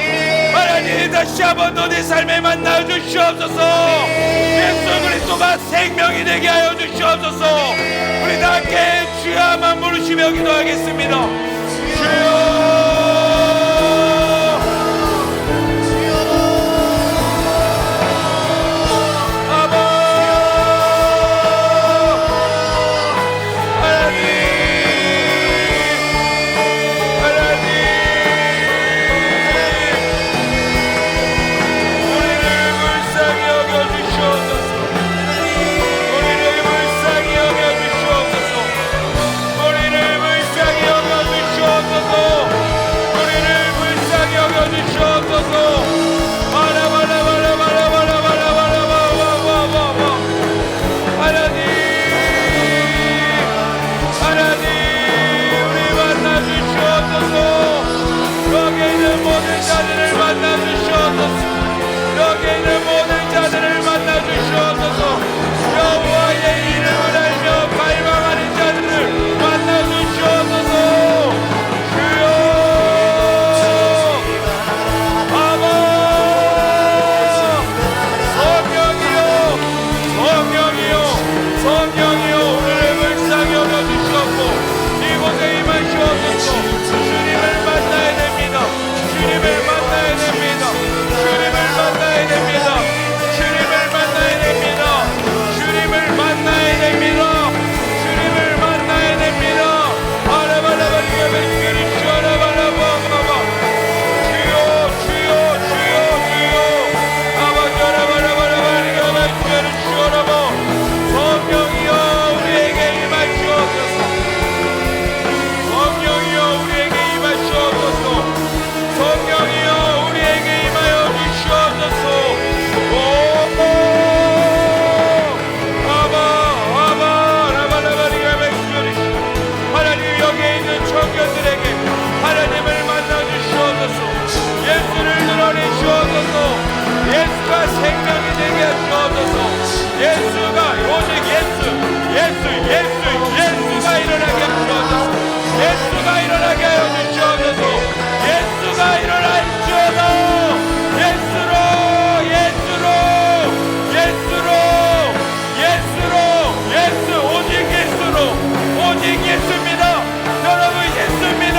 하나님 다시 한번 더 내 삶에 만나 주시옵소서. 예수 그리스도가 생명이 되게 하여 주시옵소서. 우리 다 함께 주야만 부르시며 기도하겠습니다. 주여 우리를 불쌍히 여겨주시옵소서. 모든 자들을 만나 주시옵소서. 여기 있는 모든 자들을 만나 주시옵소서. 여호와의 이름을 알며 갈망하는 자들을 만나 주시옵소서. 주여 아버 성령이여 성령이여 성령이여 오늘의 불쌍히 여겨주시옵고 이곳에 임하시옵소서. 주님을 만나야 됩니다. 주님을 만나야 됩니다. 주님을 만나야 됩니다. 주님을 만나야 됩니다. 주님을 만나야 됩니다. 주님을 만나야 됩니다. 아라바라바리가 백그리 슈아라바라바바바 주여 주여 주여 주여 아버지 아라바라바라바리가 백그리 슈아라바 성령이여 우리에게 임하시옵소서. 성령이여 우리에게 임하시옵소서. 성령이여 우리에게 임하여 주시옵소서. 아바 라바라바리가 백그리 하나님 여기에 있는 청년들에게 하나님을 만나 주시옵소서. 예수를 드러내시옵소서. 예수가 생명이 되게 하시옵소서. 예수가 오직 예수가 일어나게 하시옵소서. 예수가 일어나게 하여 주시옵소서. 예수가 일어날지어다. 예수 오직 예수입니다. 여러분 예수입니다.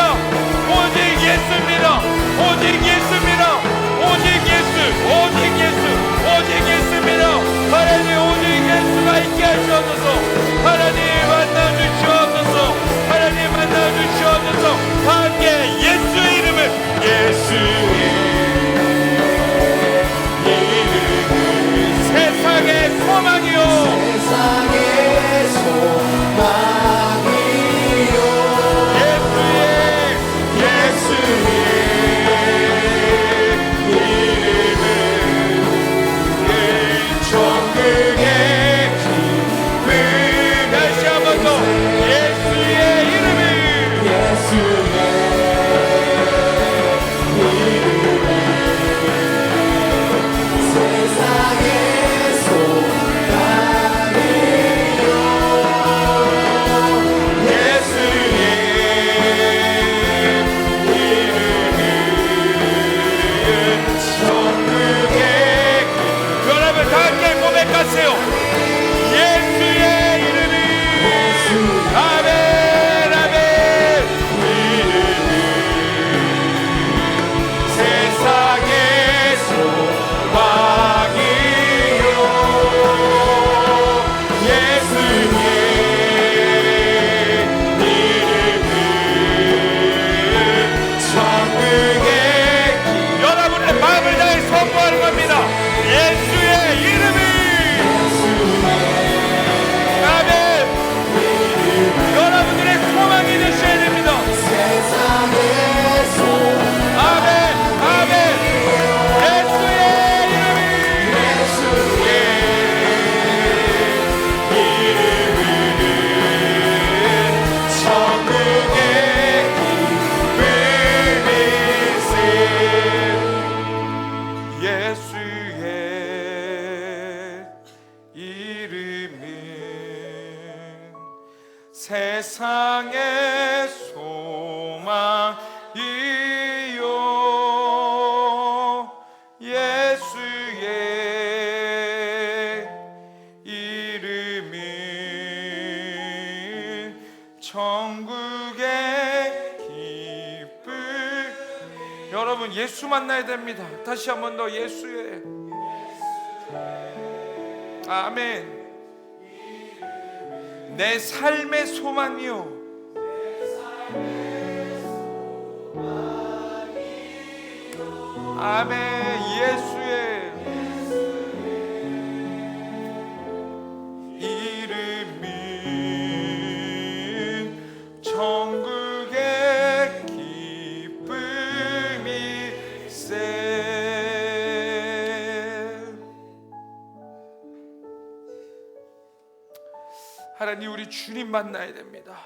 오직 예수입니다. 오직 예수입니다. 오직 예수입니다. 하나님 오직 예수가 있게 하시옵소서. 하나님 만나 주시옵소서. 하나님 만나 주시옵소서. 함께 예수의 이름을 세상의 소망이요 세상의 소망이요 예수의 이름은 천국의 기쁨. 여러분 예수 만나야 됩니다. 다시 한 번 더 예수의 아멘. 내 삶의 소망이요 아멘. 예수의 이름은 천국의 기쁨일세. 하나님 우리 주님 만나야 됩니다.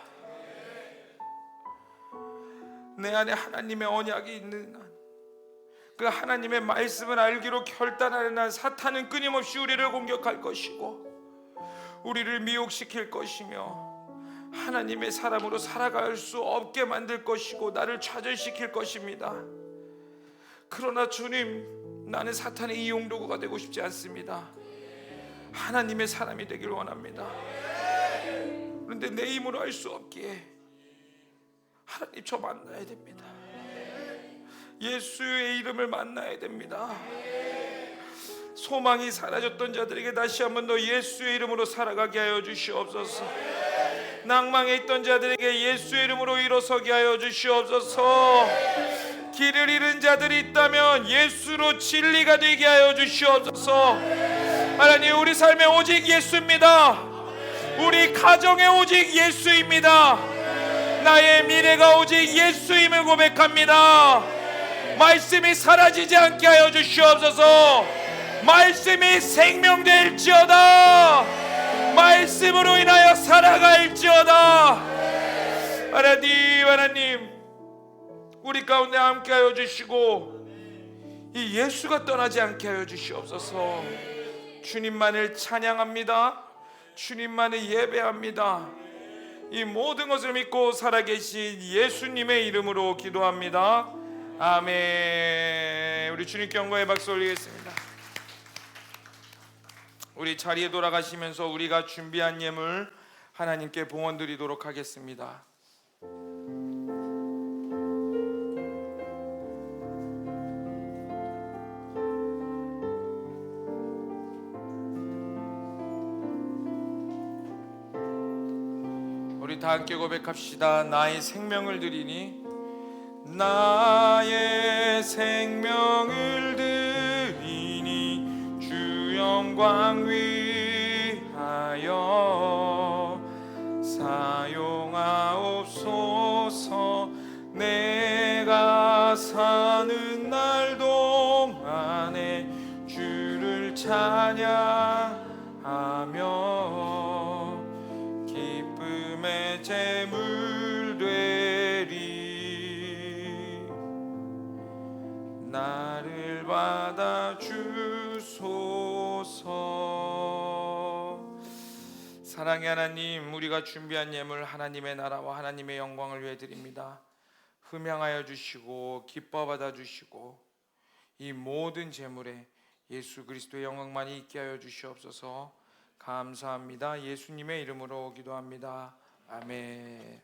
내 안에 하나님의 언약이 있는 한 그 하나님의 말씀을 알기로 결단하는 날 사탄은 끊임없이 우리를 공격할 것이고 우리를 미혹시킬 것이며 하나님의 사람으로 살아갈 수 없게 만들 것이고 나를 좌절시킬 것입니다. 그러나 주님, 나는 사탄의 이용도구가 되고 싶지 않습니다. 하나님의 사람이 되길 원합니다. 그런데 내 힘으로 할 수 없기에 하나님, 저 만나야 됩니다. 예수의 이름을 만나야 됩니다. 소망이 사라졌던 자들에게 다시 한번 더 예수의 이름으로 살아가게 하여 주시옵소서. 낭망에 있던 자들에게 예수의 이름으로 일어서게 하여 주시옵소서. 길을 잃은 자들이 있다면 예수로 진리가 되게 하여 주시옵소서. 하나님, 우리 삶에 오직 예수입니다. 우리 가정에 오직 예수입니다. 나의 미래가 오직 예수임을 고백합니다. 말씀이 사라지지 않게 하여 주시옵소서. 말씀이 생명될지어다. 말씀으로 인하여 살아갈지어다. 하나님, 우리 가운데 함께 하여 주시고 이 예수가 떠나지 않게 하여 주시옵소서. 주님만을 찬양합니다. 주님만을 예배합니다. 이 모든 것을 믿고 살아계신 예수님의 이름으로 기도합니다. 아멘. 우리 주님께 영광의 박수 올리겠습니다. 우리 자리에 돌아가시면서 우리가 준비한 예물 하나님께 봉헌 드리도록 하겠습니다. 우리 다 함께 고백합시다. 나의 생명을 드리니, 나의 생명을 드리니 주 영광 위하여 사용하옵소서. 내가 사는 날 동안에 주를 찬양하며 기쁨의 제물 되리. 나를 받아 주소서. 사랑의 하나님, 우리가 준비한 예물 하나님의 나라와 하나님의 영광을 위해 드립니다. 흠양하여 주시고 기뻐 받아 주시고 이 모든 제물에 예수 그리스도의 영광만이 있게 하여 주시옵소서. 감사합니다. 예수님의 이름으로 기도합니다. 아멘.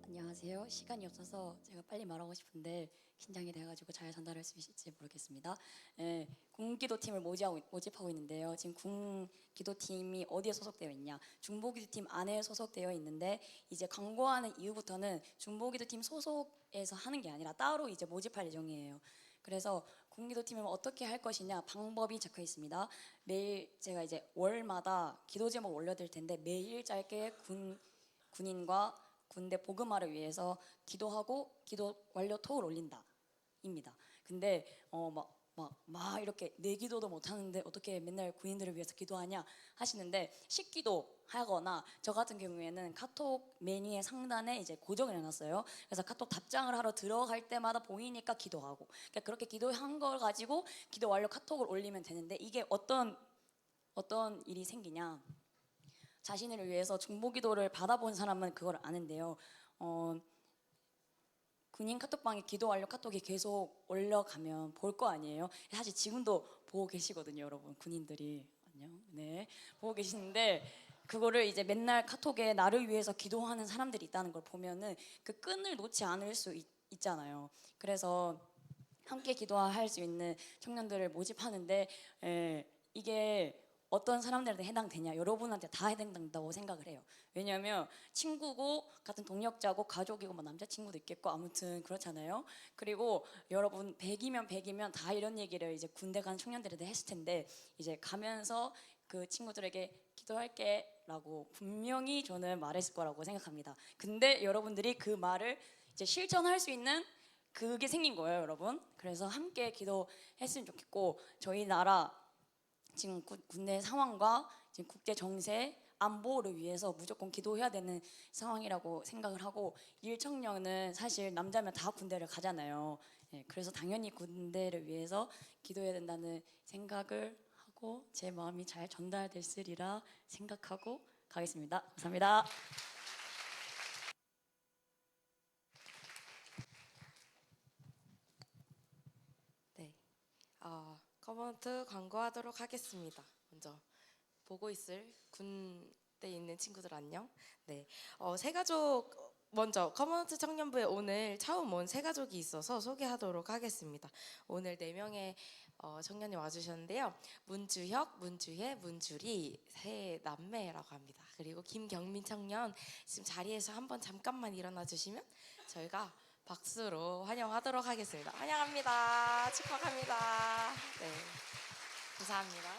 안녕하세요. 시간이 없어서 제가 빨리 말하고 싶은데 긴장이 돼가지고 잘 전달할 수 있을지 모르겠습니다. 군기도팀을 모집하고 있는데요. 지금 군기도팀이 어디에 소속되어 있냐? 중보기도팀 안에 소속되어 있는데 이제 광고하는 이후부터는 중보기도팀 소속에서 하는 게 아니라 따로 이제 모집할 예정이에요. 그래서 군기도팀은 어떻게 할 것이냐 방법이 적혀 있습니다. 매일 제가 이제 월마다 기도 제목 올려드릴 텐데 매일 짧게 군인과 군대 복음화를 위해서 기도하고 기도 완료 톡을 올린다 입니다. 근데 막 이렇게 내 기도도 못 하는데 어떻게 맨날 군인들을 위해서 기도하냐 하시는데 식기도 하거나 저 같은 경우에는 카톡 메뉴의 상단에 이제 고정을 해놨어요. 그래서 카톡 답장을 하러 들어갈 때마다 보이니까 기도하고, 그러니까 그렇게 기도한 걸 가지고 기도 완료 카톡을 올리면 되는데 이게 어떤 일이 생기냐, 자신을 위해서 중보기도를 받아본 사람은 그걸 아는데요. 군인 카톡방에 기도 완료 카톡이 계속 올려가면 볼 거 아니에요. 사실 지금도 보고 계시거든요, 여러분. 군인들이 안녕, 네, 보고 계시는데 그거를 이제 맨날 카톡에 나를 위해서 기도하는 사람들이 있다는 걸 보면은 그 끈을 놓지 않을 수 있잖아요. 그래서 함께 기도할 수 있는 청년들을 모집하는데 이게 어떤 사람들한테 해당되냐, 여러분한테 다 해당된다고 생각을 해요. 왜냐하면 친구고 같은 동력자고 가족이고 뭐 남자친구도 있겠고 아무튼 그렇잖아요. 그리고 여러분 100이면 다 이런 얘기를 이제 군대 간 청년들한테 했을 텐데 이제 가면서 그 친구들에게 기도할게 라고 분명히 저는 말했을 거라고 생각합니다. 근데 여러분들이 그 말을 이제 실천할 수 있는 그게 생긴 거예요, 여러분. 그래서 함께 기도했으면 좋겠고, 저희 나라 지금 군대 상황과 지금 국제 정세 안보를 위해서 무조건 기도해야 되는 상황이라고 생각을 하고, 일청년은 사실 남자면 다 군대를 가잖아요. 예, 그래서 당연히 군대를 위해서 기도해야 된다는 생각을 하고 제 마음이 잘 전달됐으리라 생각하고 가겠습니다. 감사합니다. 네, 커먼트 광고하도록 하겠습니다. 먼저 보고 있을 군대에 있는 친구들 안녕. 네, 새가족 먼저 커먼트 청년부에 오늘 처음 온 새가족이 있어서 소개하도록 하겠습니다. 오늘 4명의 청년이 와주셨는데요. 문주혁, 문주혜, 문주리 세 남매라고 합니다. 그리고 김경민 청년 지금 자리에서 한번 잠깐만 일어나 주시면 저희가 박수로 환영하도록 하겠습니다. 환영합니다. 축하합니다. 네, 감사합니다.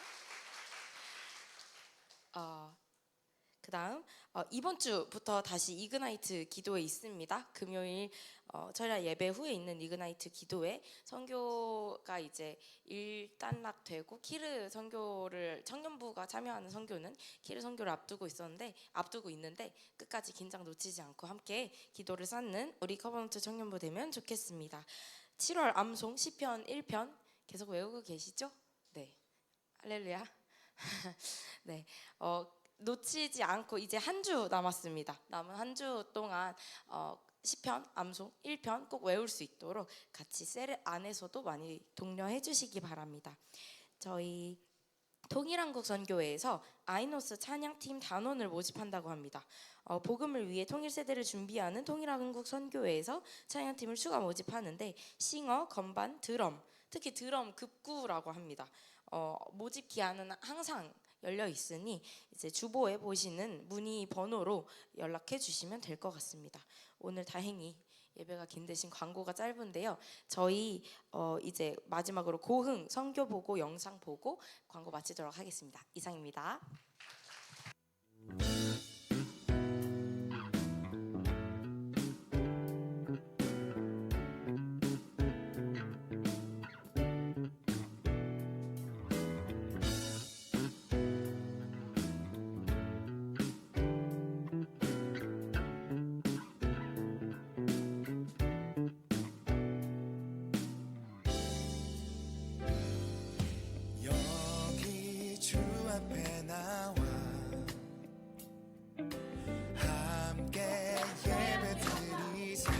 그다음 이번 주부터 다시 이그나이트 기도회 있습니다. 금요일 철야 예배 후에 있는 이그나이트 기도회 선교가 이제 일단락되고 키르 선교를 청년부가 참여하는 선교는 키르 선교를 앞두고 있는데 끝까지 긴장 놓치지 않고 함께 기도를 쌓는 우리 커버넌트 청년부 되면 좋겠습니다. 7월 암송 시편 1편 계속 외우고 계시죠? 네, 할렐루야. 네, 놓치지 않고 이제 한 주 남았습니다. 남은 한 주 동안 시편, 암송 1편 꼭 외울 수 있도록 같이 셀 안에서도 많이 독려해 주시기 바랍니다. 저희 통일한국 선교회에서 아이노스 찬양팀 단원을 모집한다고 합니다. 복음을 위해 통일세대를 준비하는 통일한국 선교회에서 찬양팀을 추가 모집하는데 싱어, 건반, 드럼, 특히 드럼 급구라고 합니다. 모집 기한은 항상 열려 있으니 이제 주보에 보시는 문의 번호로 연락해 주시면 될 것 같습니다. 오늘 다행히 예배가 긴 대신 광고가 짧은데요. 저희 이제 마지막으로 고흥 선교 보고 영상 보고 광고 마치도록 하겠습니다. 이상입니다. 여기 주 앞에 나와 함께 예배드리세.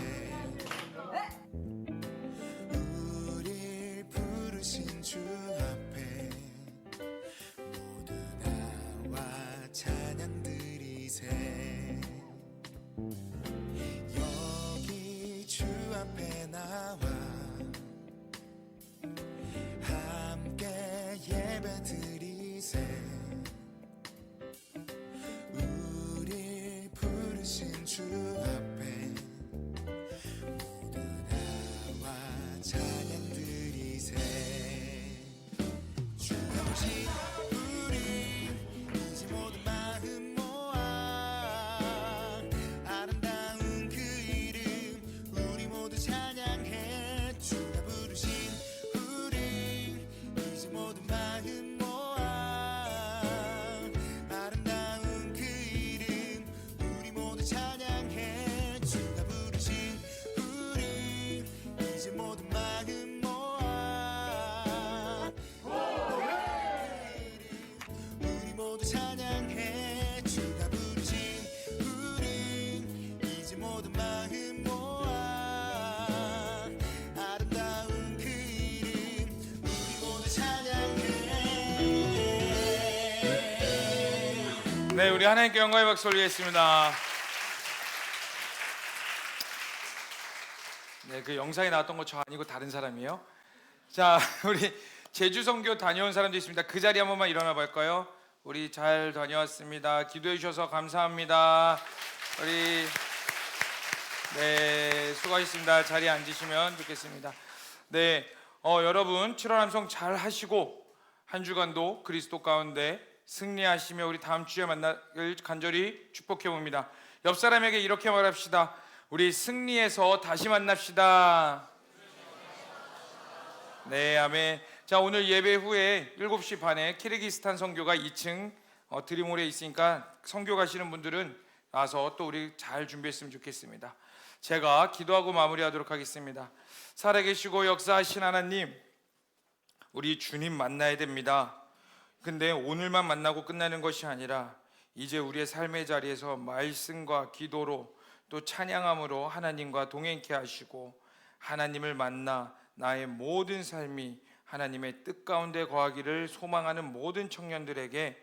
우릴 부르신 주 앞에 모두 나와 찬양 드리세. 여기 주 앞에 나와 함께 예배드리세. 우릴 부르신 주 앞에 모두 나와 찬양 드리세. 주가 오신 우리 이제 모든 마음 모아 아름다운 그 이름 우리 모두 찬양해. 주가 부르신 우리 이제 모든 마음 모아 아름다운 그 이름 우리 모두 찬양해. 주가 부르신 우리 이제 모든 마음 모아 우리 모두 찬양해. 주가 부르신 우리 이제 모든 마음 모아 아름다운 그 이름 우리 모두 찬양해. 네, 우리 하나님께 영광의 박수 올리겠습니다. 네, 그 영상에 나왔던 거 저 아니고 다른 사람이에요. 자, 우리 제주 선교 다녀온 사람도 있습니다. 그 자리 한 번만 일어나 볼까요? 우리 잘 다녀왔습니다. 기도해 주셔서 감사합니다. 우리 네, 수고하셨습니다. 자리에 앉으시면 좋겠습니다. 네, 여러분 7월 함성 잘 하시고 한 주간도 그리스도 가운데 승리하시며 우리 다음 주에 만나길 간절히 축복해 봅니다. 옆 사람에게 이렇게 말합시다. 우리 승리해서 다시 만납시다. 네, 아멘. 자, 오늘 예배 후에 7시 반에 키르기스탄 선교가 2층 드림홀에 있으니까 선교 가시는 분들은 와서 또 우리 잘 준비했으면 좋겠습니다. 제가 기도하고 마무리하도록 하겠습니다. 살아계시고 역사하신 하나님, 우리 주님 만나야 됩니다. 근데 오늘만 만나고 끝나는 것이 아니라 이제 우리의 삶의 자리에서 말씀과 기도로 또 찬양함으로 하나님과 동행케 하시고 하나님을 만나 나의 모든 삶이 하나님의 뜻 가운데 거하기를 소망하는 모든 청년들에게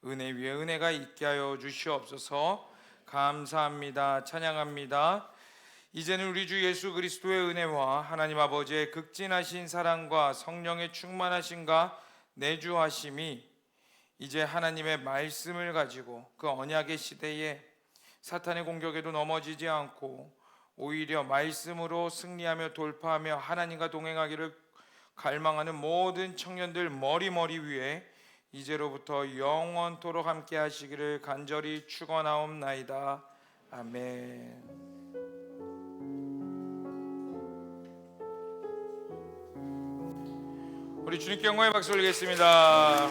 은혜 위에 은혜가 있게 하여 주시옵소서. 감사합니다. 찬양합니다. 이제는 우리 주 예수 그리스도의 은혜와 하나님 아버지의 극진하신 사랑과 성령의 충만하심과 내주하심이 이제 하나님의 말씀을 가지고 그 언약의 시대에 사탄의 공격에도 넘어지지 않고 오히려 말씀으로 승리하며 돌파하며 하나님과 동행하기를 갈망하는 모든 청년들 머리 위에 이제로부터 영원토록 함께 하시기를 간절히 축원하옵나이다. 아멘. 우리 주님께 영광의 박수 올리겠습니다.